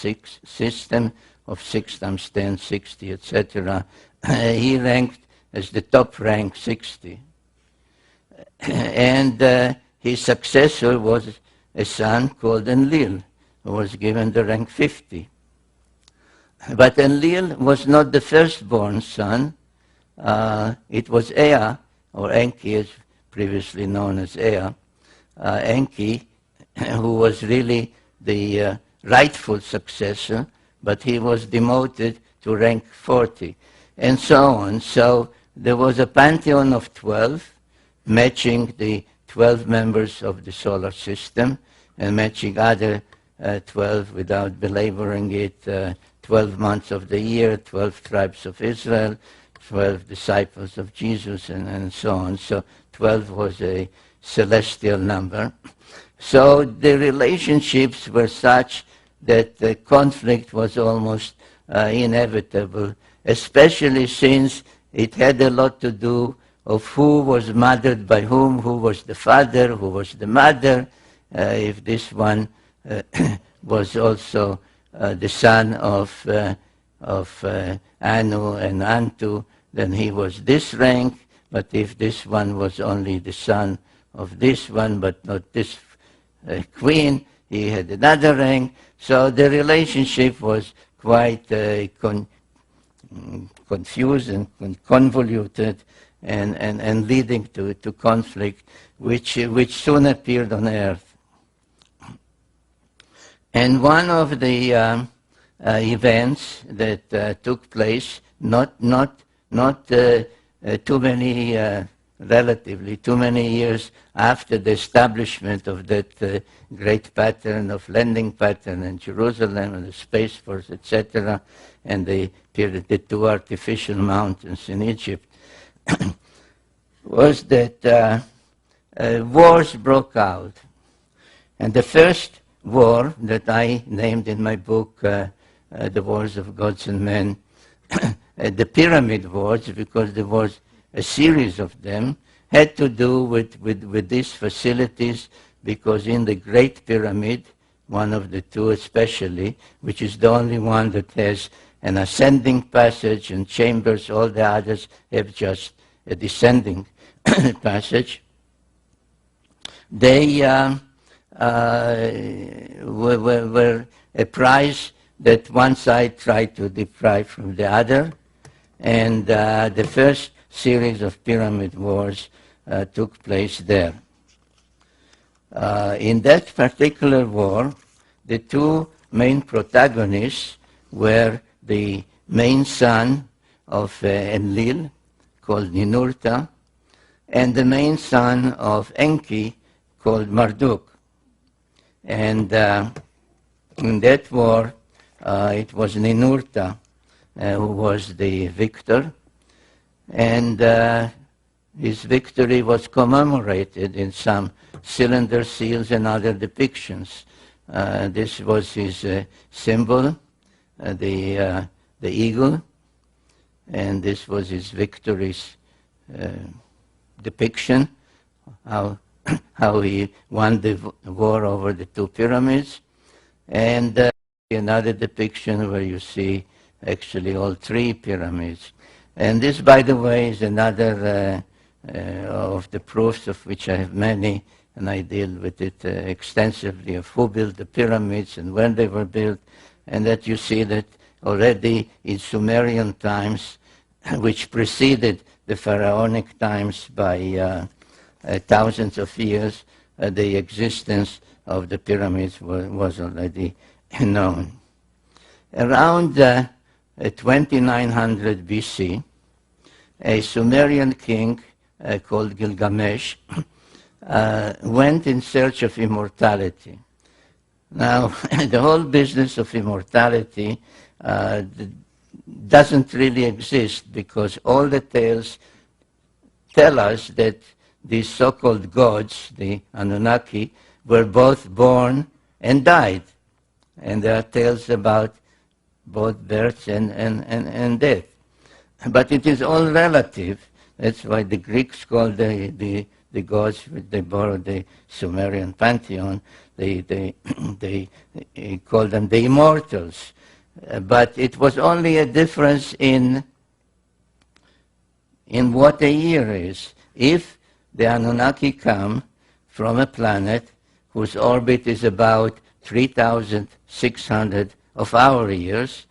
[SPEAKER 1] system of 6 times 10, 60, etc., he ranked as the top rank 60. And his successor was a son called Enlil, who was given the rank 50. But Enlil was not the firstborn son. It was Ea, or Enki, as previously known as Ea, Enki, who was really the rightful successor, but he was demoted to rank 40, and so on. So there was a pantheon of 12, matching the 12 members of the solar system, and matching other 12, without belaboring it, 12 months of the year, 12 tribes of Israel, 12 disciples of Jesus, and so on. So 12 was a celestial number. So the relationships were such that the conflict was almost inevitable, especially since it had a lot to do of who was mothered by whom, who was the father, who was the mother, if this one was also the son of Anu and Antu, then he was this rank, but if this one was only the son of this one, but not this queen, he had another rank. So the relationship was quite confused and convoluted and leading to conflict, which soon appeared on earth. And one of the events that took place, relatively too many years after the establishment of that great pattern of landing pattern in Jerusalem and the Space Force, etc., and the 2 artificial mountains in Egypt, was that wars broke out. And the first war that I named in my book, The Wars of Gods and Men, the Pyramid Wars, because there was a series of them, had to do with these facilities, because in the Great Pyramid, one of the two especially, which is the only one that has an ascending passage and chambers, all the others have just a descending passage, they were a prize that one side tried to deprive from the other, and the first series of pyramid wars took place there. In that particular war, the two main protagonists were the main son of Enlil, called Ninurta, and the main son of Enki, called Marduk. And in that war, it was Ninurta who was the victor, and his victory was commemorated in some cylinder seals and other depictions. This was his symbol, the eagle, and this was his victory's depiction, how he won the war over the two pyramids, and another depiction where you see actually all three pyramids. And this, by the way, is another of the proofs, of which I have many, and I deal with it extensively, of who built the pyramids and when they were built, and that you see that already in Sumerian times, which preceded the pharaonic times by thousands of years, the existence of the pyramids was already known. Around 2900 BC, a Sumerian king called Gilgamesh went in search of immortality. Now, the whole business of immortality doesn't really exist, because all the tales tell us that these so-called gods, the Annunaki, were both born and died. And there are tales about both birth and death. But it is all relative. That's why the Greeks called the gods, they borrowed the Sumerian pantheon, they called them the immortals. But it was only a difference in what a year is. If the Anunnaki come from a planet whose orbit is about 3,600 of our years,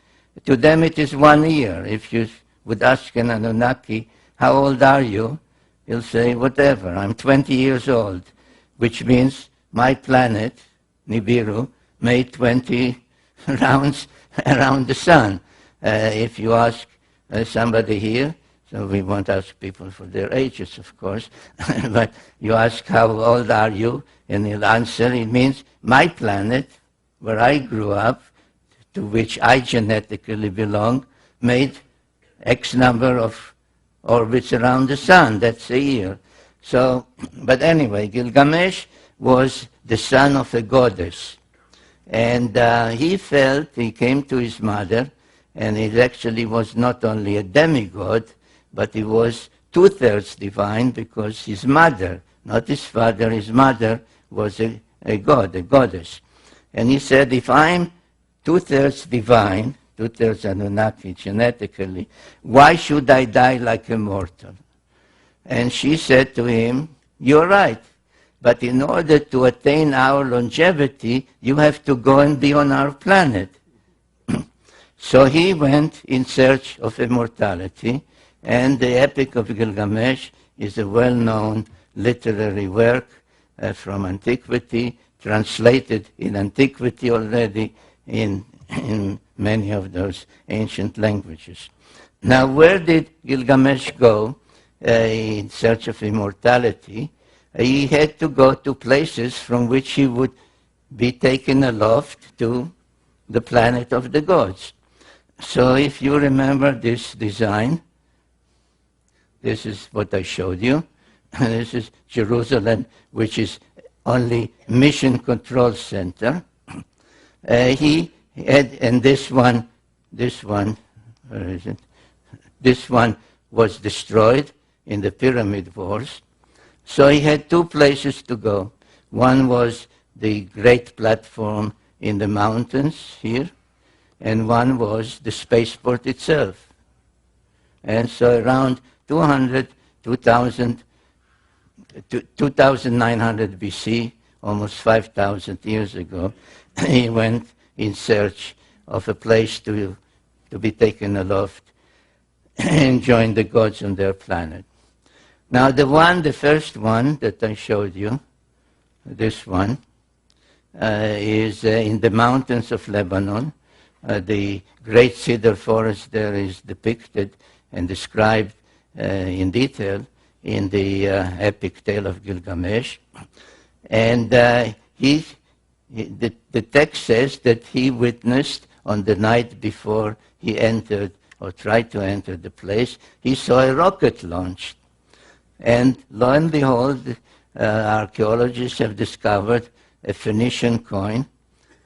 [SPEAKER 1] to them it is 1 year. If you would ask an Anunnaki, how old are you? He'll say, whatever, I'm 20 years old, which means my planet, Nibiru, made 20 rounds around the sun. If you ask somebody here, so we won't ask people for their ages, of course, but you ask, how old are you? And he'll answer, it means my planet, where I grew up, to which I genetically belong, made X number of orbits around the sun. That's a year. So, but anyway, Gilgamesh was the son of a goddess. And he came to his mother, and he actually was not only a demigod, but he was two-thirds divine, because his mother, not his father, his mother was a god, a goddess. And he said, if I'm two-thirds divine, two-thirds Annunaki genetically, why should I die like a mortal? And she said to him, you're right, but in order to attain our longevity, you have to go and be on our planet. So he went in search of immortality, and the Epic of Gilgamesh is a well-known literary work from antiquity, translated in antiquity already in many of those ancient languages. Now, where did Gilgamesh go in search of immortality? He had to go to places from which he would be taken aloft to the planet of the gods. So if you remember this design, this is what I showed you. This is Jerusalem, which is only mission control center. He had, and this one, where is it? This one was destroyed in the pyramid wars. So he had two places to go. One was the great platform in the mountains here, and one was the spaceport itself. And so around 2900 BC, almost 5,000 years ago, he went in search of a place to be taken aloft and join the gods on their planet. Now the first one that I showed you, this one, is in the mountains of Lebanon. The great cedar forest there is depicted and described in detail in the epic tale of Gilgamesh. And the text says that he witnessed on the night before he entered or tried to enter the place, he saw a rocket launched. And lo and behold, archaeologists have discovered a Phoenician coin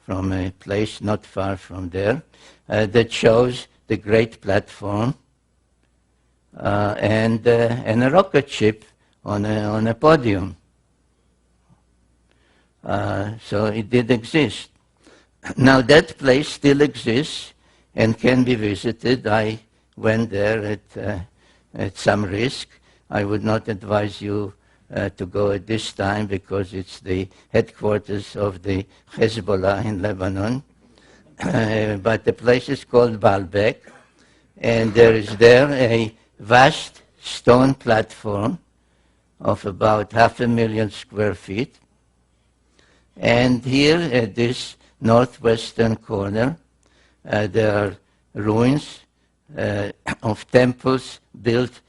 [SPEAKER 1] from a place not far from there that shows the great platform and a rocket ship on a podium. So it did exist. Now that place still exists and can be visited. I went there at some risk. I would not advise you to go at this time because it's the headquarters of the Hezbollah in Lebanon. But the place is called Baalbek, and there is there a vast stone platform of about 500,000 square feet. And here at this northwestern corner, there are ruins of temples built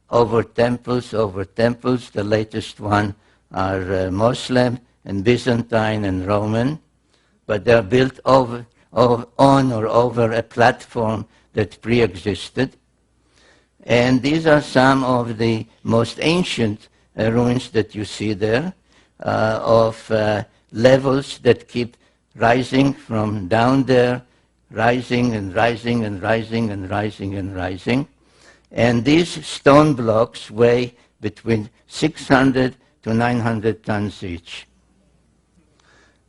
[SPEAKER 1] over temples. The latest one are Muslim and Byzantine and Roman, but they are built on or over a platform that pre-existed. And these are some of the most ancient ruins that you see there, of levels that keep rising from down there, rising and rising and rising and rising and rising. And these stone blocks weigh between 600 to 900 tons each.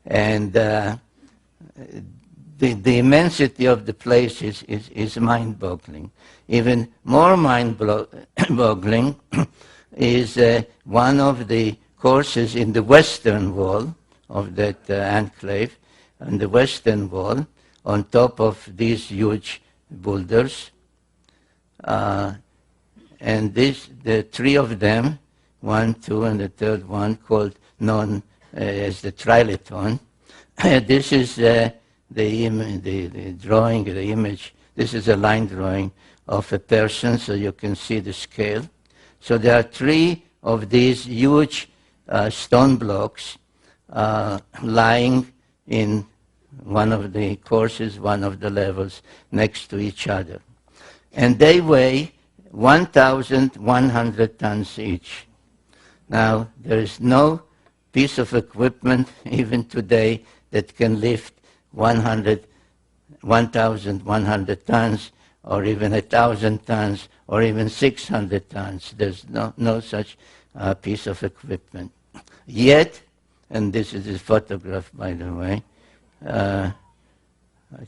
[SPEAKER 1] And the immensity of the place is mind-boggling. Even more mind-boggling is one of the courses in the western wall of that enclave, on the western wall, on top of these huge boulders. And the three of them, 1, 2, and the third one, known as the Trilithon. This is the drawing, the image. This is a line drawing of a person, so you can see the scale. So there are three of these huge stone blocks lying in one of the courses, one of the levels, next to each other. And they weigh 1,100 tons each. Now, there is no piece of equipment, even today, that can lift 1,100 tons, or even 1,000 tons, or even 600 tons. There's no such piece of equipment. Yet, and this is a photograph, by the way, I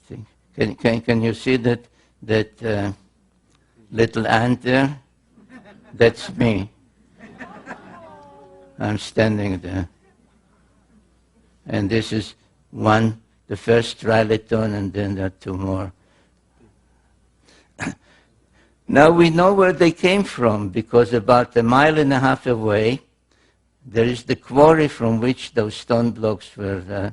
[SPEAKER 1] think, can you see that little ant there? That's me. I'm standing there. And this is one, the first trilithon, and then there are two more. Now we know where they came from, because about 1.5 miles away, there is the quarry from which those stone blocks were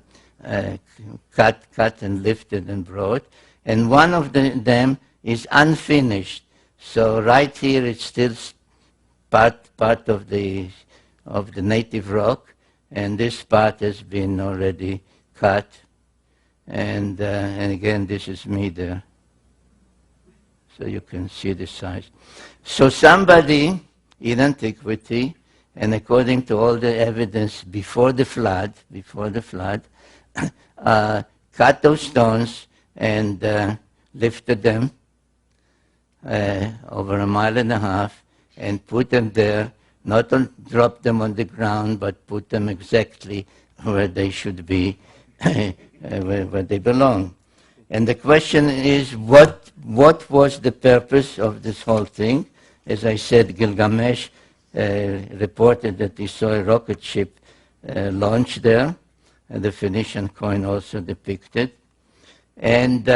[SPEAKER 1] cut and lifted and brought. And one of them is unfinished. So right here it's still part of the native rock, and this part has been already cut. And again, this is me there. So you can see the size. So somebody in antiquity, and according to all the evidence before the flood, cut those stones and lifted them over 1.5 miles and put them there, not drop them on the ground, but put them exactly where they should be, where they belong. And the question is, what was the purpose of this whole thing? As I said, Gilgamesh reported that he saw a rocket ship launch there, and the Phoenician coin also depicted. And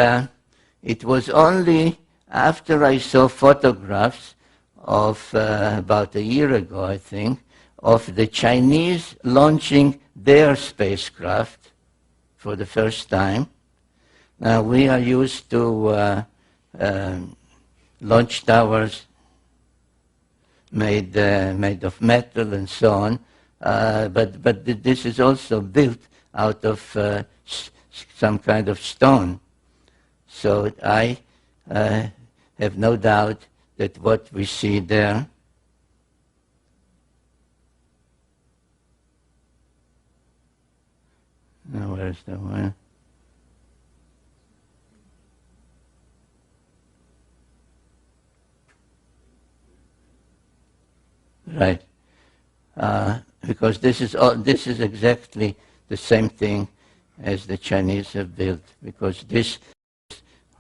[SPEAKER 1] it was only after I saw photographs of about a year ago, I think, of the Chinese launching their spacecraft for the first time. Now, we are used to launch towers made of metal and so on, but this is also built out of some kind of stone. So I have no doubt that what we see there now, where's the one? Right, because this is exactly the same thing as the Chinese have built, because this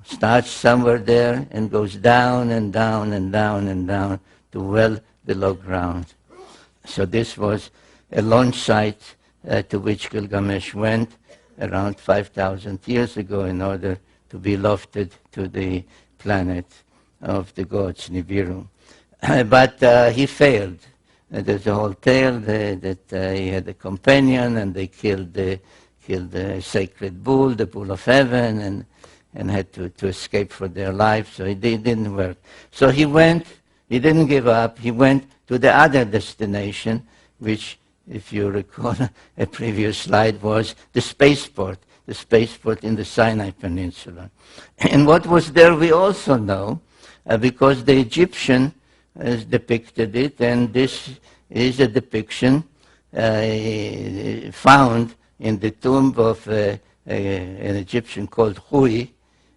[SPEAKER 1] starts somewhere there and goes down and down and down and down to well below ground. So this was a launch site to which Gilgamesh went around 5,000 years ago in order to be lofted to the planet of the gods, Nibiru. But he failed. There's a whole tale that he had a companion, and they killed the sacred bull, the bull of heaven, and had to escape for their life. So it didn't work. So he didn't give up. He went to the other destination, which, if you recall a previous slide, was the spaceport in the Sinai Peninsula. And what was there we also know, because the Egyptian has depicted it, and this is a depiction found in the tomb of an Egyptian called Hui,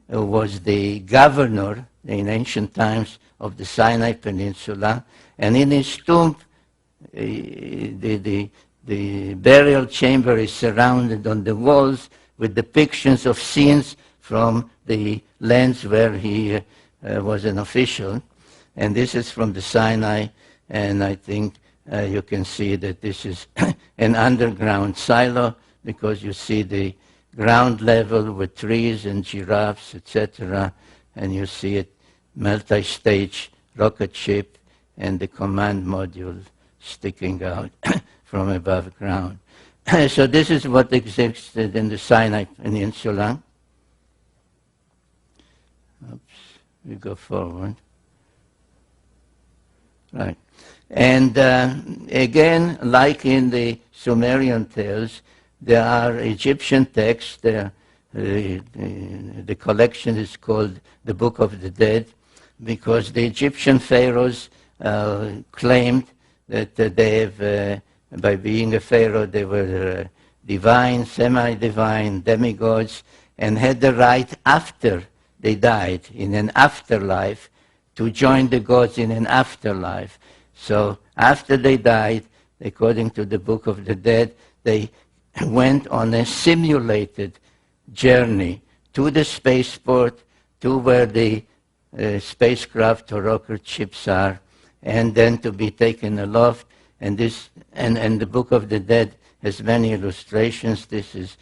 [SPEAKER 1] who was the governor in ancient times of the Sinai Peninsula. And in his tomb, the burial chamber is surrounded on the walls with depictions of scenes from the lands where he was an official. And this is from the Sinai, and I think you can see that this is an underground silo, because you see the ground level with trees and giraffes, etc., and you see it multi-stage rocket ship and the command module sticking out from above ground. So this is what existed in the Sinai Peninsula. Oops, we go forward. Right. And again, like in the Sumerian tales, there are Egyptian texts. The collection is called the Book of the Dead, because the Egyptian pharaohs claimed that they have, by being a pharaoh, they were divine, semi-divine, demigods, and had the right after they died, in an afterlife, to join the gods in an afterlife. So after they died, according to the Book of the Dead, they went on a simulated journey to the spaceport, to where the spacecraft or rocket ships are, and then to be taken aloft. And the Book of the Dead has many illustrations. This is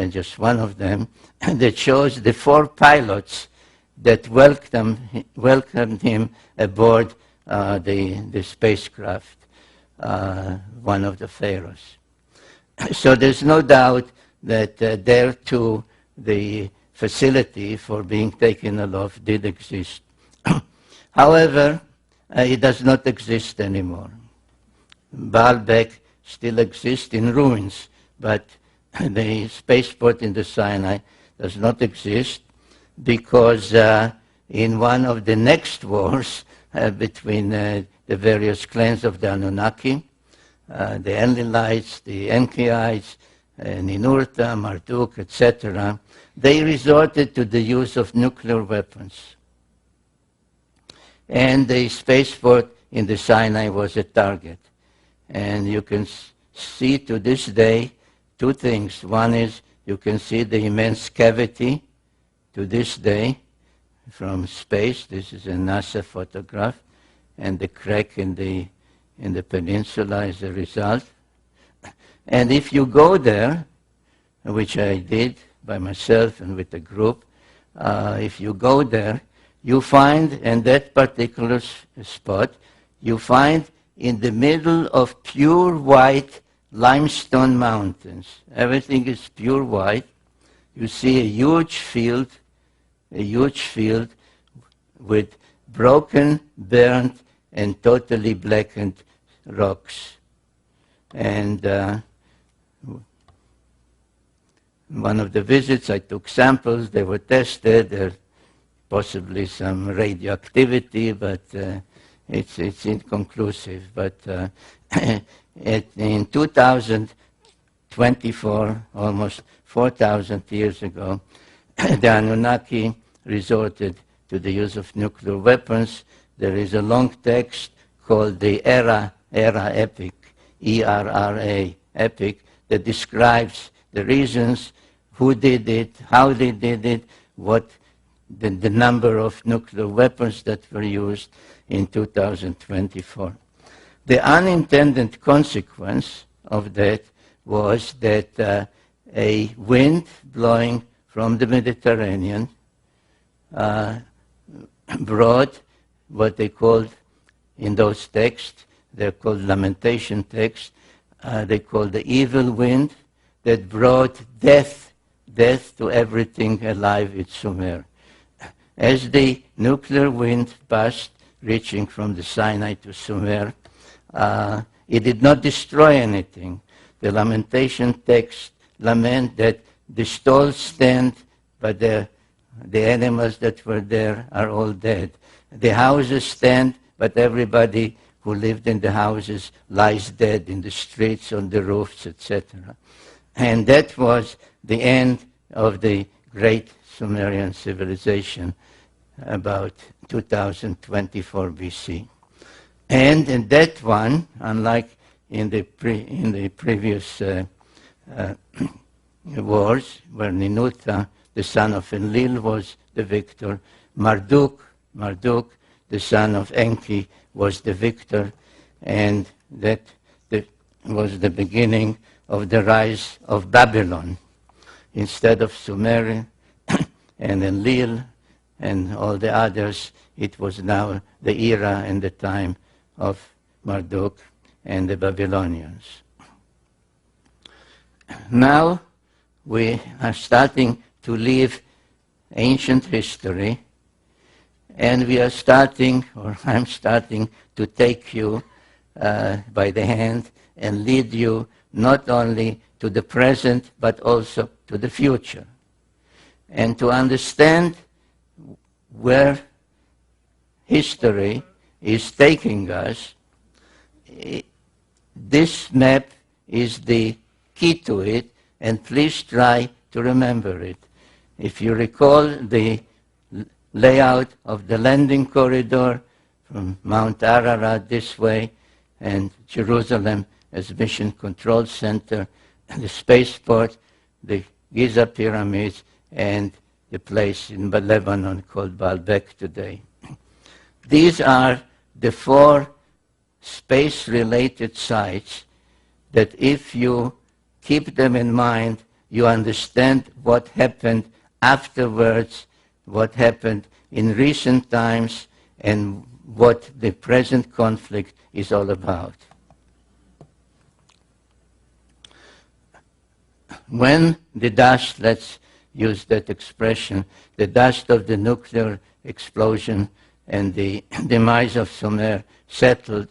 [SPEAKER 1] just one of them that shows the 4 pilots that welcomed him aboard the spacecraft, one of the pharaohs. So there's no doubt that there too the facility for being taken aloft did exist. However, it does not exist anymore. Baalbek still exists in ruins, but the spaceport in the Sinai does not exist because in one of the next wars between the various clans of the Annunaki, the Enlilites, the Enkiites, Ninurta, Marduk, etc., they resorted to the use of nuclear weapons. And the spaceport in the Sinai was a target. And you can see to this day 2 things. One is you can see the immense cavity to this day from space. This is a NASA photograph. And the crack in the peninsula is a result. And if you go there, which I did by myself and with a group, if you go there, you find in that particular spot, you find in the middle of pure white limestone mountains. Everything is pure white. You see a huge field with broken, burnt, and totally blackened rocks. And one of the visits, I took samples. They were tested. There's possibly some radioactivity, but it's inconclusive. But in 2024, almost 4,000 years ago, the Anunnaki resorted to the use of nuclear weapons. There is a long text called the Era Epic, E-R-R-A, Epic, that describes the reasons, who did it, how they did it, what the number of nuclear weapons that were used in 2024. The unintended consequence of that was that a wind blowing from the Mediterranean brought what they called in those texts, they're called lamentation texts, they called the evil wind that brought death to everything alive in Sumer. As the nuclear wind passed, reaching from the Sinai to Sumer, it did not destroy anything. The lamentation text lament that the stalls stand, but the animals that were there are all dead. The houses stand, but everybody who lived in the houses lies dead in the streets, on the roofs, etc. And that was the end of the great Sumerian civilization about 2024 BC. And in that one, unlike in the previous wars, where Ninurta, the son of Enlil, was the victor, Marduk, the son of Enki, was the victor, and that was the beginning of the rise of Babylon. Instead of Sumer and Enlil and all the others, it was now the era and the time of Marduk and the Babylonians. Now we are starting to leave ancient history, and we are starting, or I'm starting, to take you by the hand and lead you not only to the present, but also to the future. And to understand where history is taking us, this map is the key to it, and please try to remember it. If you recall the layout of the landing corridor from Mount Ararat this way, and Jerusalem as Mission Control Center, the spaceport, the Giza pyramids, and the place in Lebanon called Baalbek today. These are the 4 space-related sites that if you keep them in mind, you understand what happened afterwards, what happened in recent times, and what the present conflict is all about. When the dust, let's use that expression, the dust of the nuclear explosion and the demise of Sumer settled,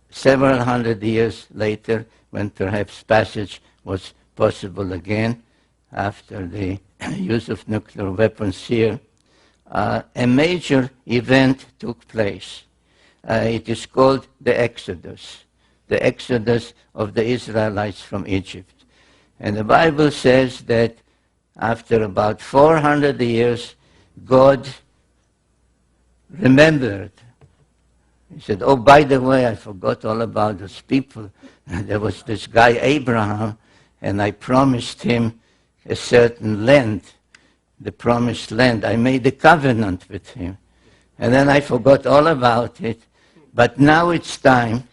[SPEAKER 1] several hundred years later, when perhaps passage was possible again after the use of nuclear weapons here, a major event took place. It is called the Exodus of the Israelites from Egypt. And the Bible says that after about 400 years, God remembered. He said, oh, by the way, I forgot all about those people. There was this guy, Abraham, and I promised him a certain land, the promised land. I made a covenant with him. And then I forgot all about it. But now it's time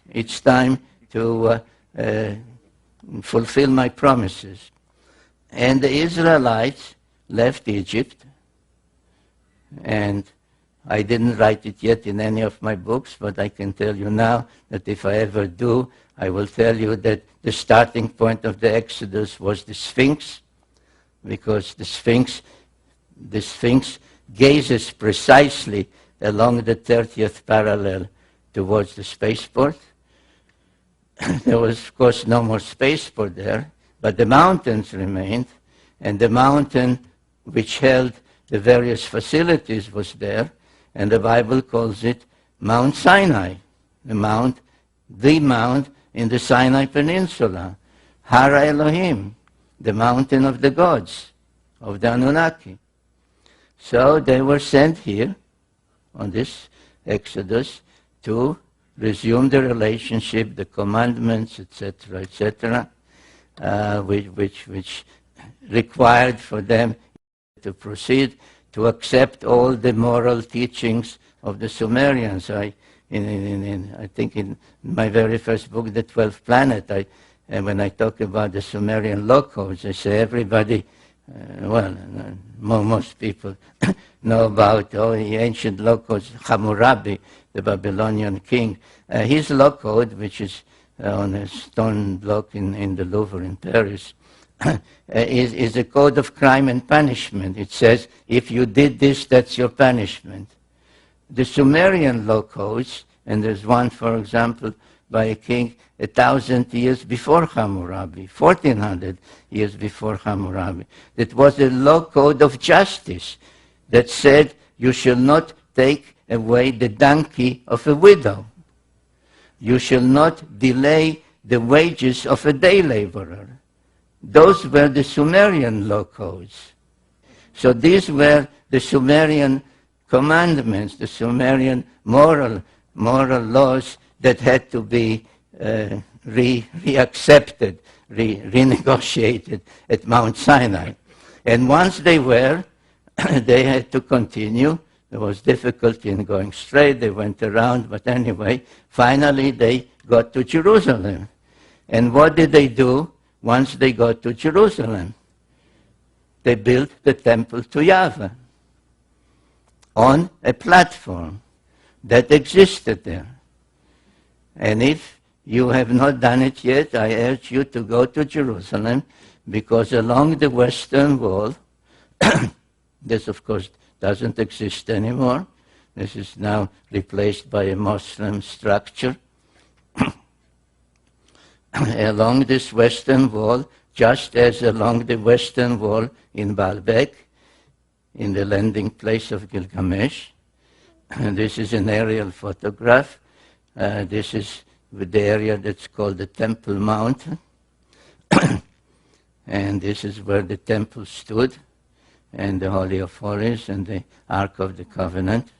[SPEAKER 1] to fulfill my promises. And the Israelites left Egypt, and I didn't write it yet in any of my books, but I can tell you now that if I ever do, I will tell you that the starting point of the Exodus was the Sphinx, because the Sphinx gazes precisely along the 30th parallel towards the spaceport. There was, of course, no more spaceport there, but the mountains remained, and the mountain which held the various facilities was there, and the Bible calls it Mount Sinai, the mount in the Sinai Peninsula, Har Elohim, the mountain of the gods, of the Annunaki. So they were sent here on this Exodus to resume the relationship, the commandments, etc., which required for them to proceed to accept all the moral teachings of the Sumerians. I think in my very first book, The 12th Planet, when I talk about the Sumerian law codes, I say everybody, most people know about the ancient law codes, Hammurabi, the Babylonian king. His law code, which is on a stone block in the Louvre in Paris, is a code of crime and punishment. It says, if you did this, that's your punishment. The Sumerian law codes, and there's one, for example, by a king 1,000 years before Hammurabi, 1,400 years before Hammurabi, that was a law code of justice that said you shall not take away the donkey of a widow. You shall not delay the wages of a day laborer. Those were the Sumerian law codes. So these were the Sumerian commandments, the Sumerian moral laws that had to be reaccepted, renegotiated at Mount Sinai. And once they were, they had to continue. There was difficulty in going straight. They went around, but anyway, finally they got to Jerusalem. And what did they do once they got to Jerusalem? They built the temple to Yahweh on a platform that existed there. And if you have not done it yet, I urge you to go to Jerusalem, because along the Western Wall, this of course doesn't exist anymore. This is now replaced by a Muslim structure. Along this Western Wall, just as along the Western Wall in Baalbek, in the landing place of Gilgamesh, and this is an aerial photograph, This is the area that's called the Temple Mount. And this is where the temple stood, and the Holy of Holies, and the Ark of the Covenant.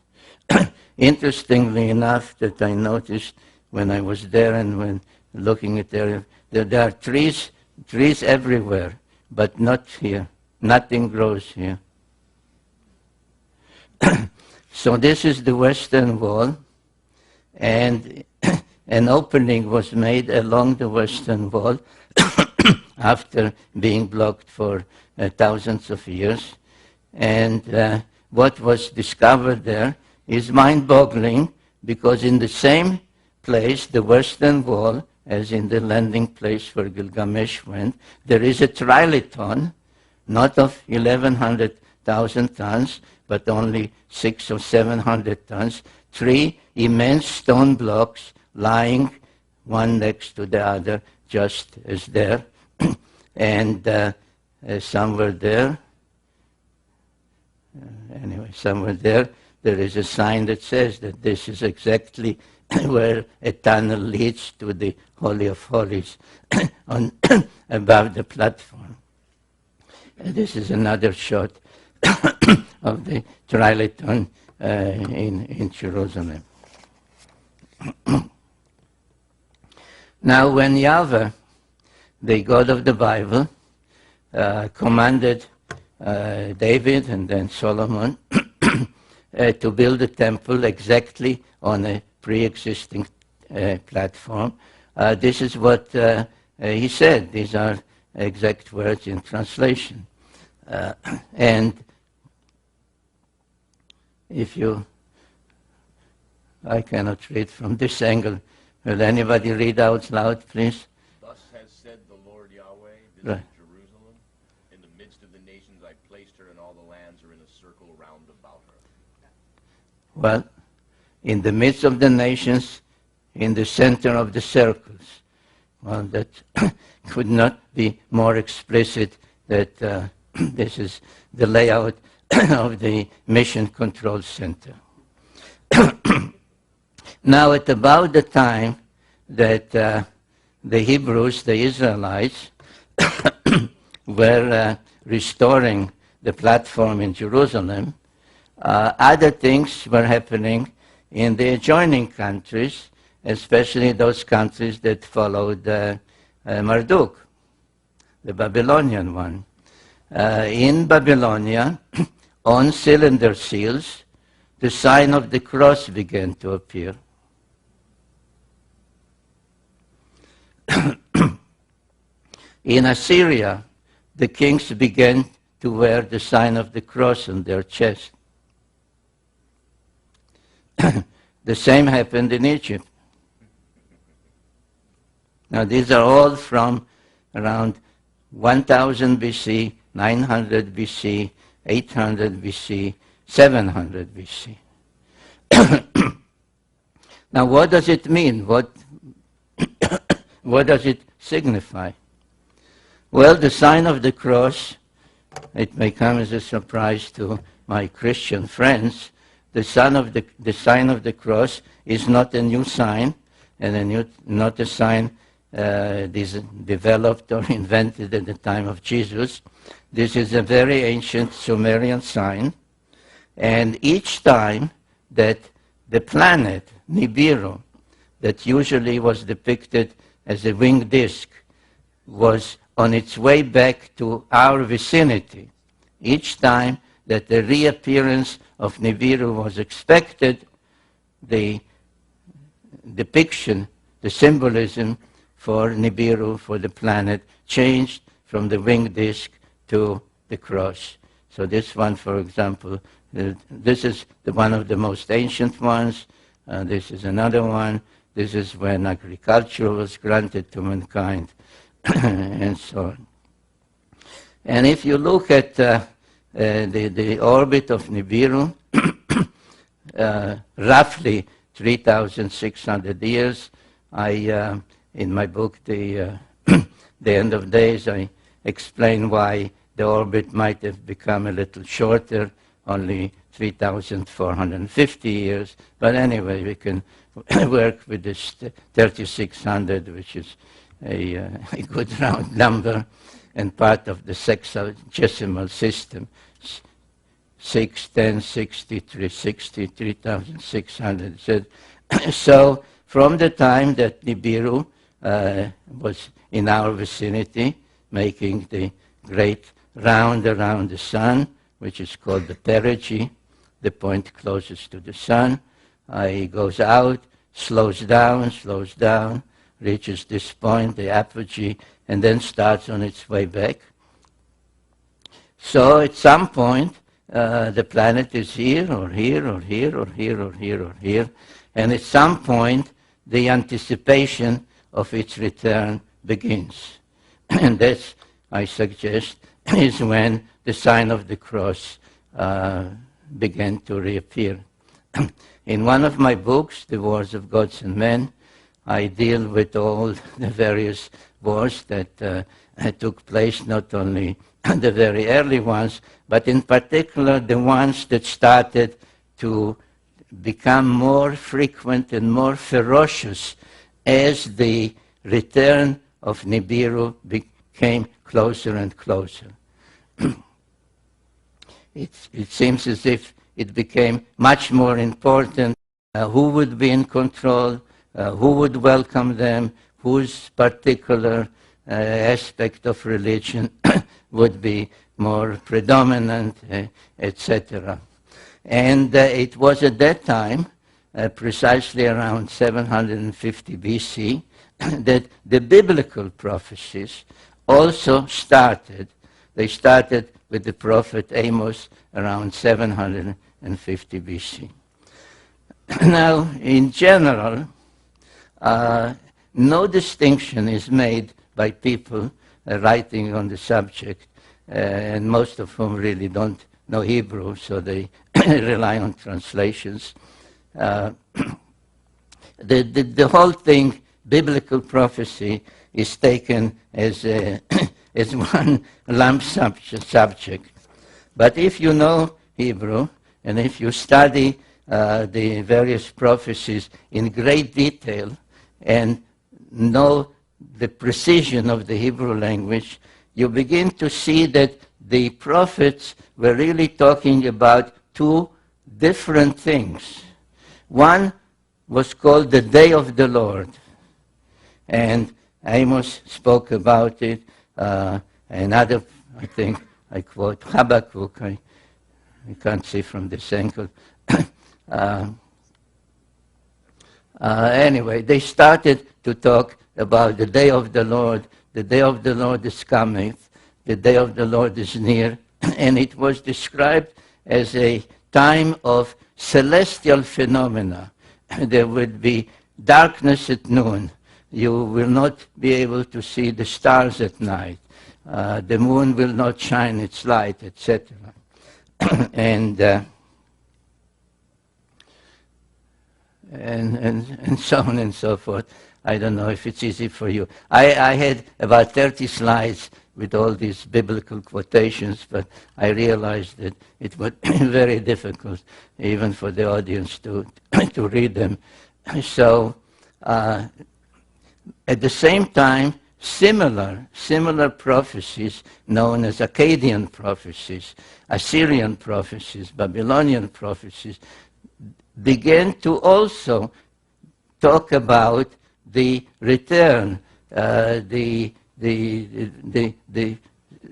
[SPEAKER 1] Interestingly enough, that I noticed when I was there and when looking at the area, there are trees everywhere, but not here. Nothing grows here. So this is the western wall, and an opening was made along the western wall after being blocked for thousands of years. And what was discovered there is mind-boggling, because in the same place, the western wall, as in the landing place where Gilgamesh went, there is a trilithon, not of 1,100,000 tons, but only 600 or 700 tons, 3 immense stone blocks lying one next to the other, just as there. And somewhere there, there is a sign that says that this is exactly where a tunnel leads to the Holy of Holies above the platform. And this is another shot of the trilithon in Jerusalem. Now, when Yahweh, the God of the Bible, commanded David and then Solomon to build a temple exactly on a pre-existing platform, this is what he said. These are exact words in translation. And if you, I cannot read from this angle. Will anybody read out loud, please?
[SPEAKER 2] Thus has said the Lord Yahweh, this
[SPEAKER 1] Right.
[SPEAKER 2] is Jerusalem. In the midst of the nations I placed her, and all the lands are in a circle round about her.
[SPEAKER 1] Well, in the midst of the nations, in the center of the circles. Well, that could not be more explicit that this is the layout of the Mission Control Center. Now, at about the time that the Hebrews, the Israelites, were restoring the platform in Jerusalem, other things were happening in the adjoining countries, especially those countries that followed Marduk, the Babylonian one. In Babylonia, on cylinder seals, the sign of the cross began to appear. In Assyria, the kings began to wear the sign of the cross on their chest. The same happened in Egypt. Now, these are all from around 1000 BC, 900 BC, 800 BC, 700 BC. Now, what does it mean? What does it signify? Well, the sign of the cross, it may come as a surprise to my Christian friends, the sign of the cross is not a new sign, and not a sign developed or invented at the time of Jesus. This is a very ancient Sumerian sign, and each time that the planet Nibiru, that usually was depicted as a winged disk, was on its way back to our vicinity, each time that the reappearance of Nibiru was expected, the depiction, the symbolism for Nibiru, for the planet, changed from the winged disk to the cross. So this one, for example, this is one of the most ancient ones. This is another one. This is when agriculture was granted to mankind, and so on. And if you look at the orbit of Nibiru, roughly 3,600 years, in my book, The End of Days, I explain why the orbit might have become a little shorter only 3,450 years. But anyway, we can work with this 3,600, which is a good round number and part of the sexagesimal system. 6, 10, 63, 60, 3,600. So from the time that Nibiru was in our vicinity, making the great round around the sun, which is called the perigee, the point closest to the sun, he goes out, slows down, reaches this point, the apogee, and then starts on its way back. So at some point, the planet is here, or here, or here, or here, or here, or here, and at some point, the anticipation of its return begins. And that's, I suggest, is when the sign of the cross began to reappear. In one of my books, The Wars of Gods and Men, I deal with all the various wars that took place, not only the very early ones, but in particular the ones that started to become more frequent and more ferocious as the return of Nibiru became closer and closer. It seems as if it became much more important who would be in control, who would welcome them, whose particular aspect of religion would be more predominant, etc. And it was at that time, precisely around 750 BC, that the biblical prophecies also started. They started with the prophet Amos around 750 BC. Now, in general, no distinction is made by people writing on the subject, and most of whom really don't know Hebrew, so they rely on translations. The whole thing, biblical prophecy, is taken as as one lump subject. But if you know Hebrew, and if you study the various prophecies in great detail, and know the precision of the Hebrew language, you begin to see that the prophets were really talking about two different things. One was called the Day of the Lord, and Amos spoke about it. Another, I think, I quote Habakkuk, I can't see from this angle. Anyway, they started to talk about the day of the Lord. The day of the Lord is coming. The day of the Lord is near. And it was described as a time of celestial phenomena. There would be darkness at noon. You will not be able to see the stars at night. The moon will not shine its light, etc. and so on and so forth. I don't know if it's easy for you. I had about 30 slides with all these biblical quotations, but I realized that it was very difficult even for the audience to read them. So at the same time, similar prophecies known as Akkadian prophecies, Assyrian prophecies, Babylonian prophecies began to also talk about the return, the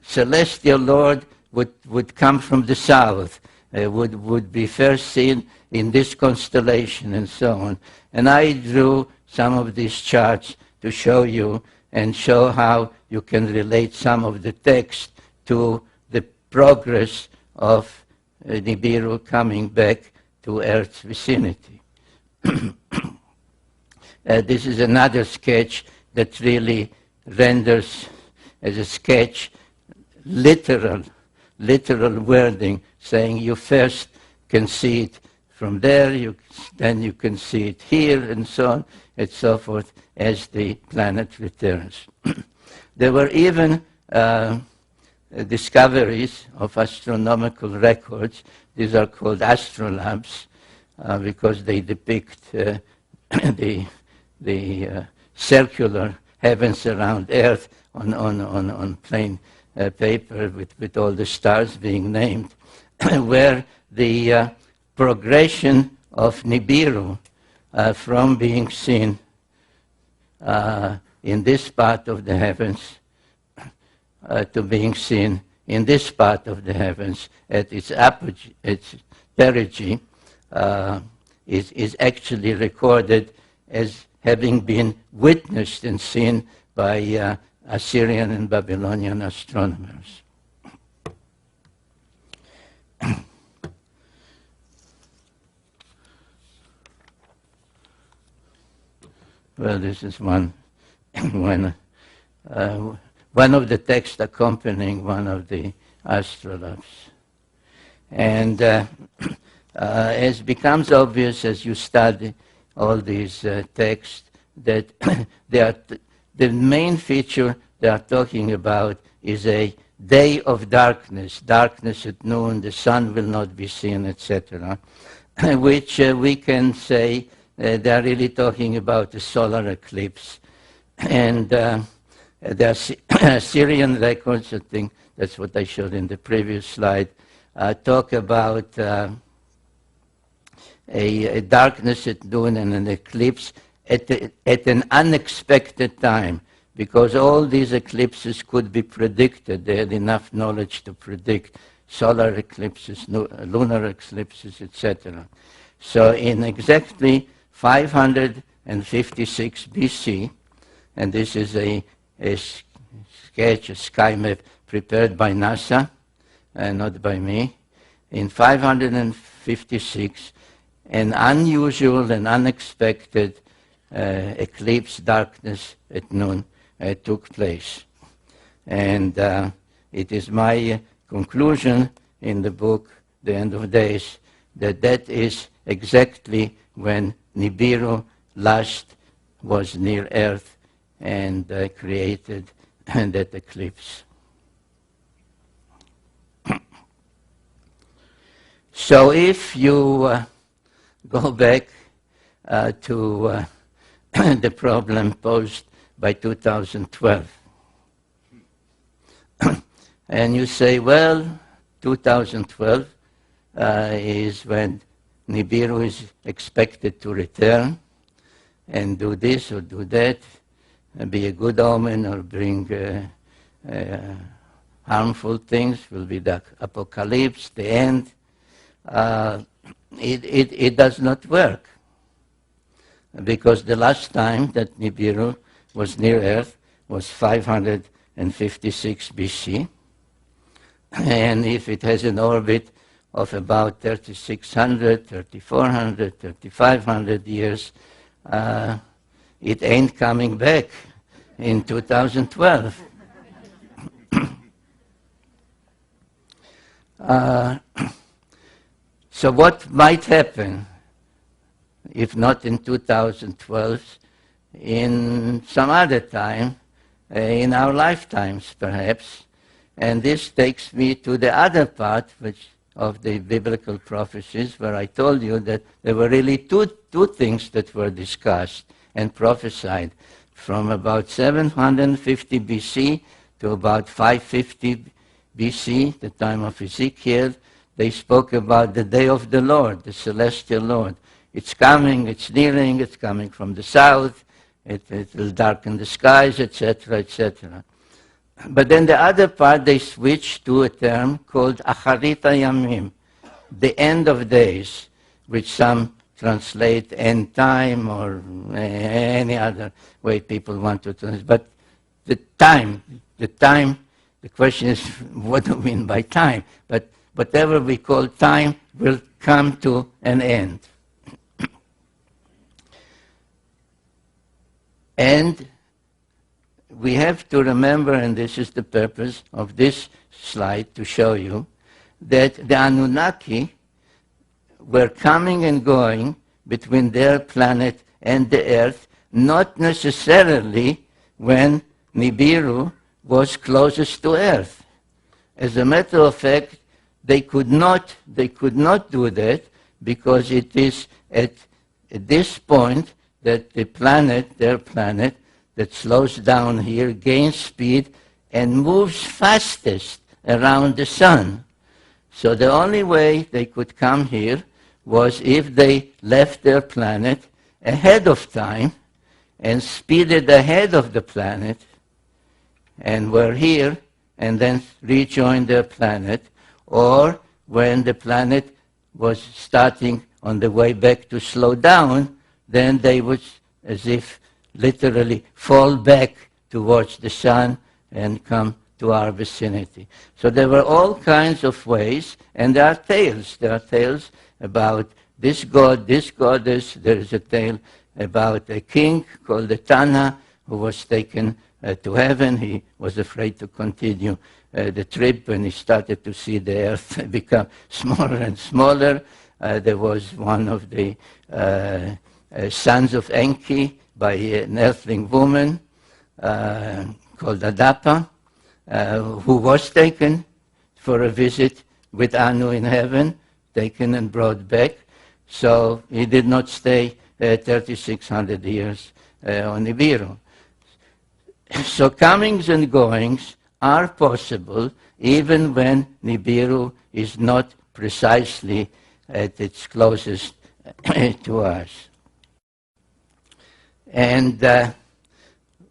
[SPEAKER 1] celestial Lord would come from the south, would be first seen in this constellation and so on. And I drew some of these charts to show you and show how you can relate some of the text to the progress of Nibiru coming back to Earth's vicinity. This is another sketch that really renders as a sketch literal wording, saying you first can see it from there, then you can see it here, and so on and so forth, as the planet returns. There were even discoveries of astronomical records. These are called astrolabes because they depict the circular heavens around Earth on plain paper with all the stars being named, where the progression of Nibiru from being seen in this part of the heavens to being seen in this part of the heavens at its apogee, its perigee, is actually recorded as having been witnessed and seen by Assyrian and Babylonian astronomers. Well, this is one of the texts accompanying one of the astrolabes. And as becomes obvious as you study all these texts, that the main feature they are talking about is a day of darkness, darkness at noon, the sun will not be seen, etc., which we can say they are really talking about the solar eclipse. And the Assyrian records, I think that's what I showed in the previous slide, talk about a darkness at noon and an eclipse at an unexpected time, because all these eclipses could be predicted. They had enough knowledge to predict solar eclipses, lunar eclipses, etc. So in exactly 556 BC, and this is a sketch, a sky map prepared by NASA, not by me. In 556, an unusual and unexpected eclipse, darkness at noon, took place. And it is my conclusion in the book, The End of Days, that is exactly when Nibiru last was near Earth and created that eclipse. So if you go back to the problem posed by 2012, and you say, well, 2012 is when Nibiru is expected to return and do this or do that, and be a good omen or bring harmful things, will be the apocalypse, the end. It does not work, because the last time that Nibiru was near Earth was 556 BC, and if it has an orbit of about 3,600, 3,400, 3,500 years, it ain't coming back in 2012. So what might happen, if not in 2012, in some other time, in our lifetimes perhaps? And this takes me to the other part of the biblical prophecies, where I told you that there were really two things that were discussed and prophesied from about 750 BC to about 550 BC, the time of Ezekiel. They spoke about the day of the Lord, the celestial Lord. It's coming, it's nearing, it's coming from the south, it will darken the skies, etc., etc. But then the other part, they switched to a term called Acharita Yamim, the end of days, which some translate end time or any other way people want to translate. But the time, the question is, what do we mean by time? But whatever we call time will come to an end. And we have to remember, and this is the purpose of this slide, to show you that the Anunnaki were coming and going between their planet and the Earth, not necessarily when Nibiru was closest to Earth. as a matter of fact, they could not do that, because it is at this point that the planet, their planet, that slows down here, gains speed, and moves fastest around the sun. So the only way they could come here was if they left their planet ahead of time and speeded ahead of the planet and were here and then rejoined their planet, or when the planet was starting on the way back to slow down, then they would, as if literally, fall back towards the sun and come to our vicinity. So there were all kinds of ways, and there are tales. There are tales about this god, this goddess. There is a tale about a king called the Tana who was taken to heaven. He was afraid to continue the trip, and he started to see the earth become smaller and smaller. There was one of the sons of Enki by an earthling woman called Adapa, who was taken for a visit with Anu in heaven, taken and brought back. So he did not stay 3,600 years on Nibiru. So comings and goings are possible even when Nibiru is not precisely at its closest to us. And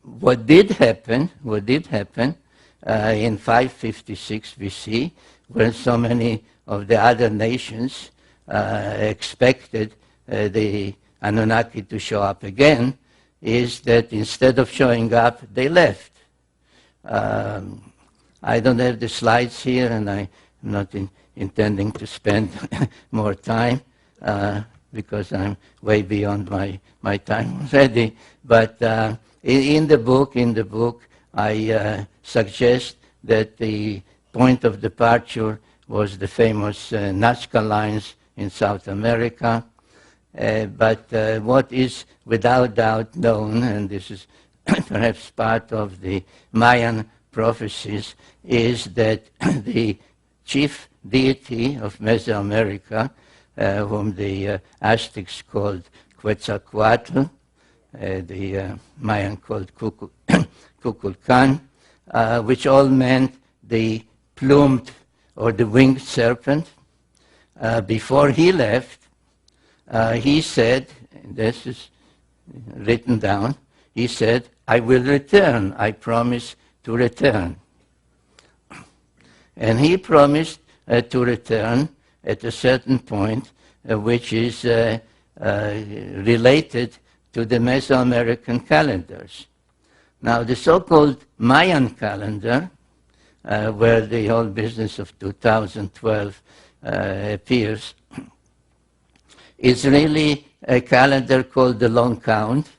[SPEAKER 1] what did happen in 556 BC, when so many of the other nations expected the Anunnaki to show up again, is that instead of showing up, they left. I don't have the slides here, and I'm not intending to spend more time because I'm way beyond my time already. But in the book, I suggest that the point of departure was the famous Nazca lines in South America. But what is without doubt known, and this is perhaps part of the Mayan prophecies, is that the chief deity of Mesoamerica, whom the Aztecs called Quetzalcoatl, the Mayan called Kukulkan, which all meant the plumed or the winged serpent. Before he left, he said, and this is written down, he said, "I will return, I promise to return." And he promised to return at a certain point, which is related to the Mesoamerican calendars. Now, the so-called Mayan calendar, where the whole business of 2012 appears, is really a calendar called the Long Count,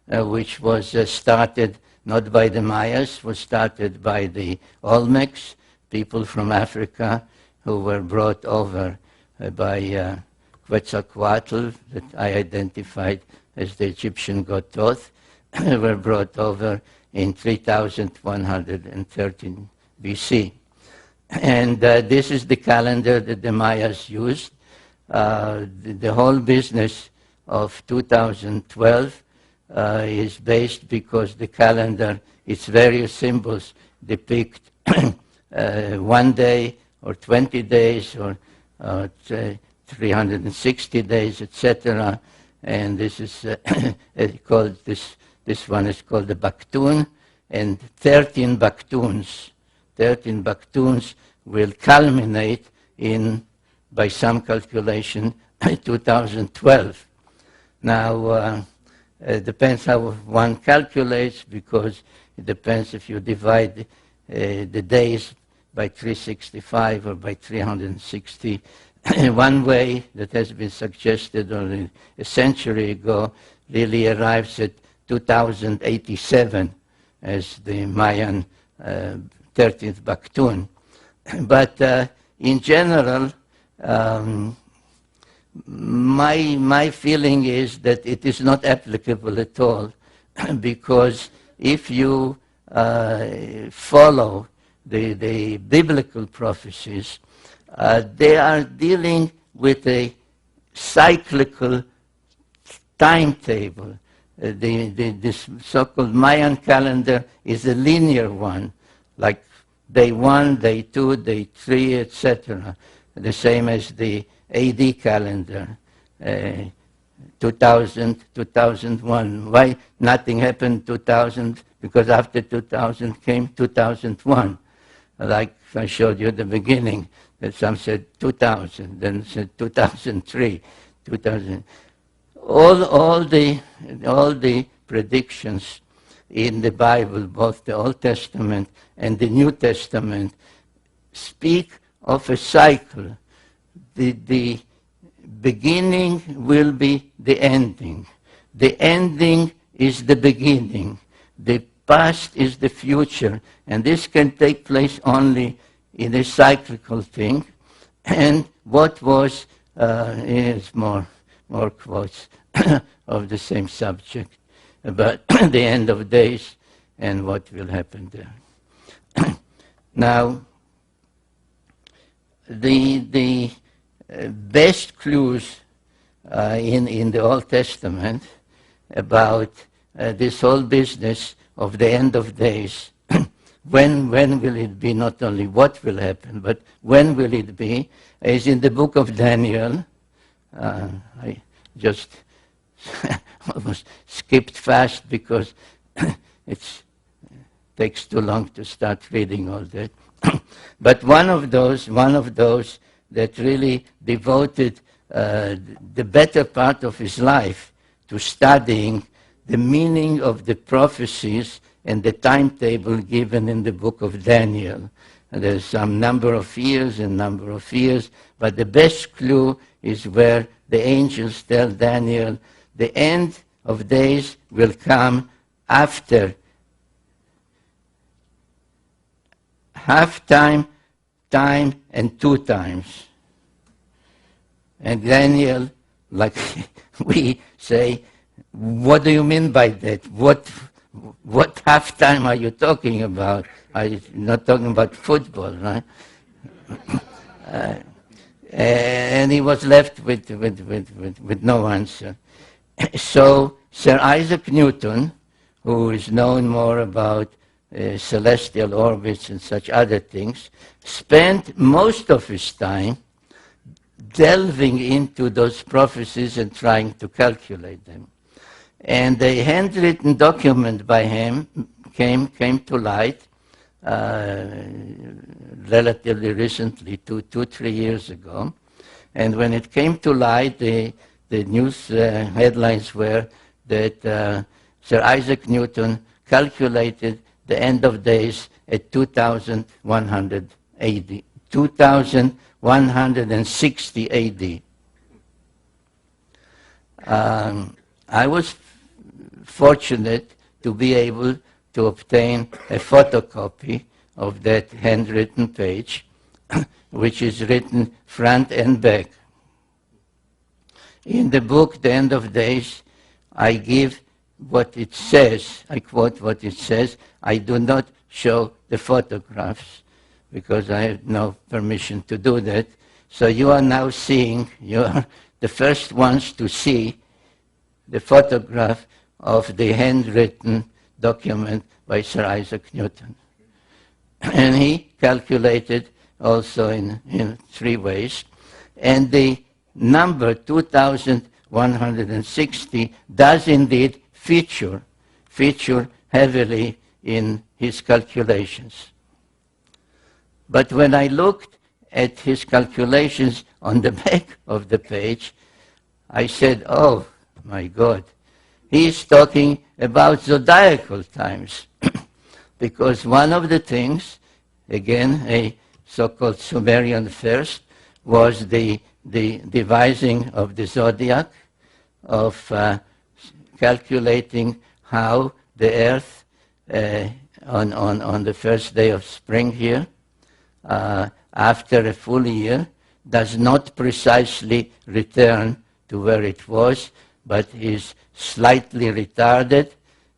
[SPEAKER 1] which was started not by the Mayas, was started by the Olmecs, people from Africa who were brought over by Quetzalcoatl, that I identified as the Egyptian god Thoth, were brought over in 3113 BC. And this is the calendar that the Mayas used. The whole business of 2012 is based because the calendar, its various symbols depict 1 day or 20 days or 360 days, etc. And this is called this one is called the Baktun, and 13 Baktuns. 13 Baktuns will culminate in, by some calculation, 2012. Now, it depends how one calculates, because it depends if you divide the days by 365 or by 360. One way that has been suggested only a century ago really arrives at 2087 as the Mayan 13th Baktun. But in general, my feeling is that it is not applicable at all, because if you follow the biblical prophecies, they are dealing with a cyclical timetable. This so-called Mayan calendar is a linear one, like day 1, day 2, day 3, etc. The same as the AD calendar, 2000, 2001. Why nothing happened 2000? Because after 2000 came 2001. Like I showed you at the beginning, that some said 2000, then said 2003, 2000. All the predictions in the Bible, both the Old Testament and the New Testament, speak of a cycle. The beginning will be the ending. The ending is the beginning. The past is the future. And this can take place only in a cyclical thing. And what was, is more quotes of the same subject about the end of days and what will happen there. Now, the best clues in the Old Testament about this whole business of the end of days, when will it be, not only what will happen, but when will it be, is in the book of Daniel. I just almost skipped fast because it takes too long to start reading all that. But one of those that really devoted the better part of his life to studying the meaning of the prophecies and the timetable given in the book of Daniel. And there's some number of years, but the best clue is where the angels tell Daniel, the end of days will come after half time, and 2 times. And Daniel, like we say, what do you mean by that? What half time are you talking about? Are you not talking about football, right? And he was left with no answer. So Sir Isaac Newton, who is known more about celestial orbits and such other things, spent most of his time delving into those prophecies and trying to calculate them. And a handwritten document by him came to light relatively recently, 2-3 years ago. And when it came to light, the news headlines were that Sir Isaac Newton calculated the end of days at 2100 AD, 2160 AD. I was fortunate to be able to obtain a photocopy of that handwritten page, which is written front and back. In the book, The End of Days, I give what it says. I quote what it says. I do not show the photographs because I have no permission to do that. So you are now seeing, you are the first ones to see the photograph of the handwritten document by Sir Isaac Newton. And he calculated also in 3 ways. And the number 2160 does indeed feature heavily in his calculations. But when I looked at his calculations on the back of the page, I said, oh my God, he is talking about zodiacal times. Because one of the things, again, a so-called Sumerian first, was the devising of the zodiac, of calculating how the earth on the first day of spring here, after a full year, does not precisely return to where it was, but is slightly retarded.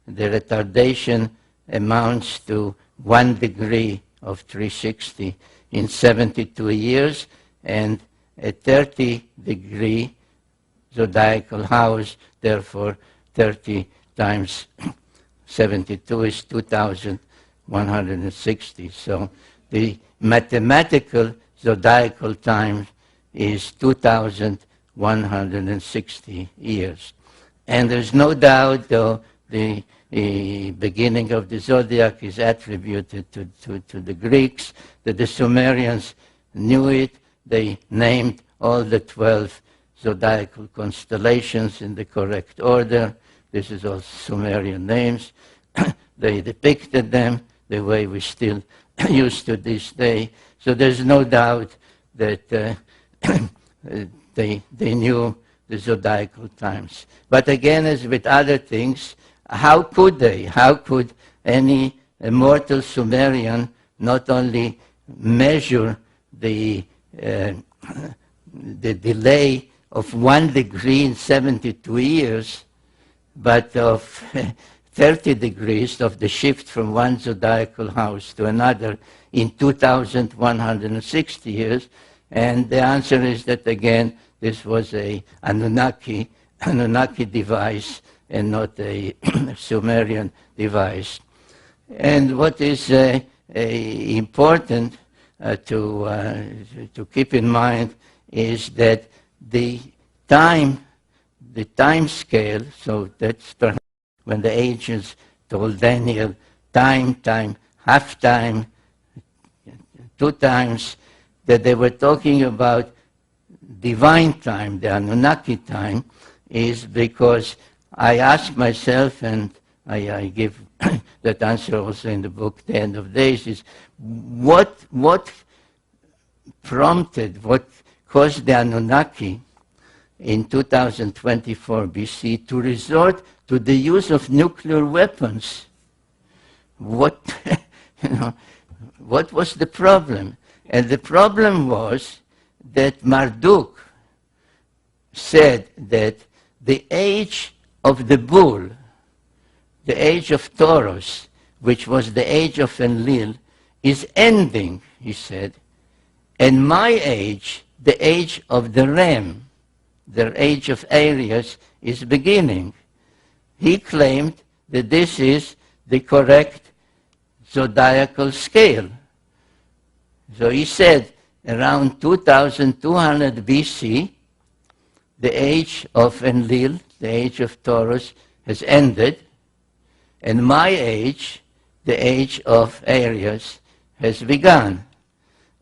[SPEAKER 1] The retardation amounts to 1 degree of 360 in 72 years, and a 30-degree zodiacal house, therefore 30 times 72 is 2,160. So the mathematical zodiacal time is 2,160 years. And there's no doubt, though, the beginning of the zodiac is attributed to the Greeks, that the Sumerians knew it. They named all the 12 zodiacal constellations in the correct order. This is all Sumerian names. They depicted them the way we still use to this day. So there's no doubt that they knew the zodiacal times. But again, as with other things, how could they? How could any immortal Sumerian not only measure the delay of 1 degree in 72 years, but of 30 degrees of the shift from one zodiacal house to another in 2,160 years? And the answer is that, again, this was a Annunaki device and not a Sumerian device. And what is important to keep in mind is that the time scale, so that's perhaps when the ancients told Daniel time, half time, 2 times, that they were talking about divine time, the Annunaki time, is because I ask myself, and I give that answer also in the book, The End of Days, is what prompted, what caused the Annunaki in 2024 BC to resort to the use of nuclear weapons? What was the problem? And the problem was that Marduk said that the age of the bull, the age of Taurus, which was the age of Enlil, is ending, he said, and my age, the age of the ram, the age of Aries, is beginning. He claimed that this is the correct zodiacal scale. So he said around 2200 BC, the age of Enlil, the age of Taurus, has ended, and my age, the age of Aries, has begun.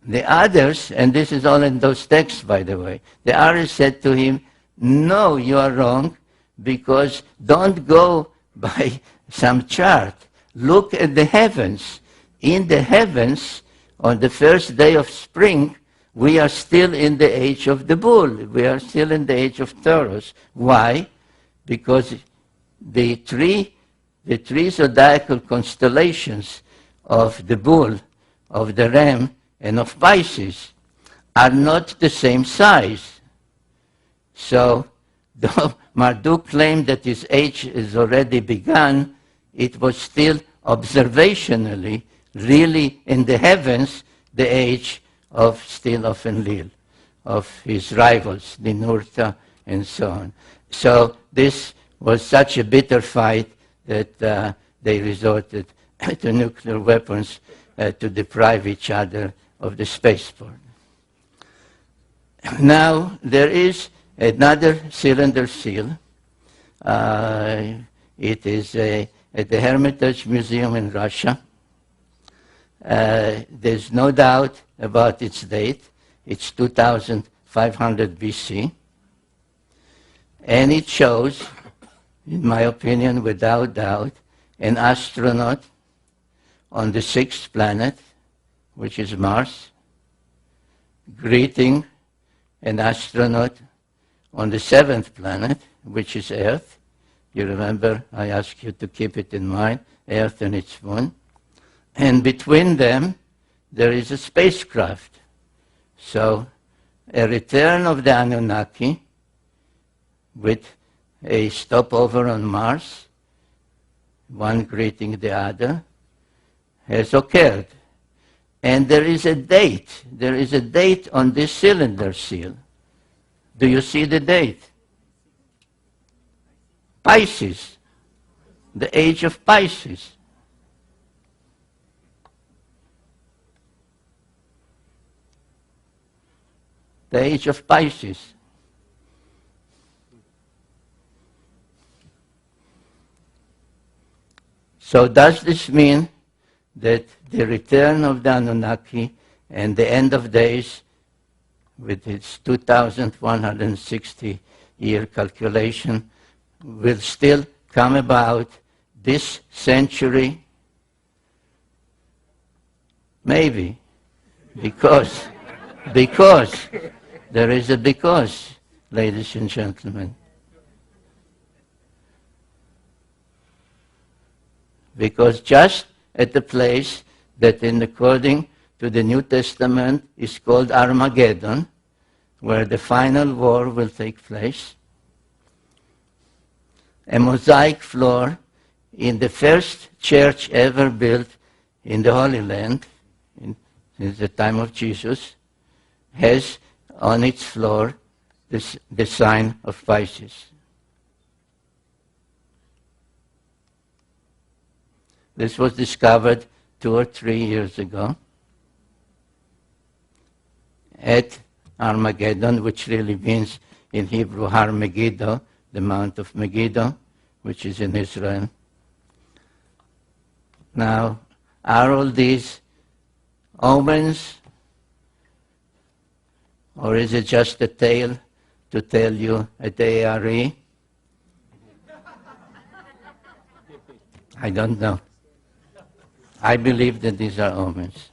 [SPEAKER 1] The others, and this is all in those texts, by the way, the others said to him, no, you are wrong, because don't go by some chart. Look at the heavens. In the heavens, on the first day of spring, we are still in the age of the bull. We are still in the age of Taurus. Why? Because the three zodiacal constellations of the bull, of the ram, and of Pisces are not the same size. So, though Marduk claimed that his age is already begun, it was still observationally, really in the heavens, the age of Enlil, of his rivals, Ninurta, and so on. So this was such a bitter fight that they resorted to nuclear weapons to deprive each other of the spaceport. Now, there is another cylinder seal. It is at the Hermitage Museum in Russia. There's no doubt about its date. It's 2500 BC. And it shows, in my opinion, without doubt, an astronaut on the 6th planet, which is Mars, greeting an astronaut on the 7th planet, which is Earth. You remember, I asked you to keep it in mind, Earth and its moon. And between them, there is a spacecraft. So, a return of the Annunaki with a stopover on Mars, one greeting the other, has occurred. And there is a date. There is a date on this cylinder seal. Do you see the date? Pisces. The age of Pisces. The age of Pisces. So does this mean that the return of the Anunnaki and the end of days, with its 2,160-year calculation, will still come about this century? Maybe. Because there is a because, ladies and gentlemen. Because just at the place that, according to the New Testament, is called Armageddon, where the final war will take place, a mosaic floor in the first church ever built in the Holy Land, since the time of Jesus, has on its floor the sign of Pisces. This was discovered 2 or 3 years ago at Armageddon, which really means in Hebrew Har Megiddo, the Mount of Megiddo, which is in Israel. Now, are all these omens, or is it just a tale to tell you at ARE? I don't know. I believe that these are omens.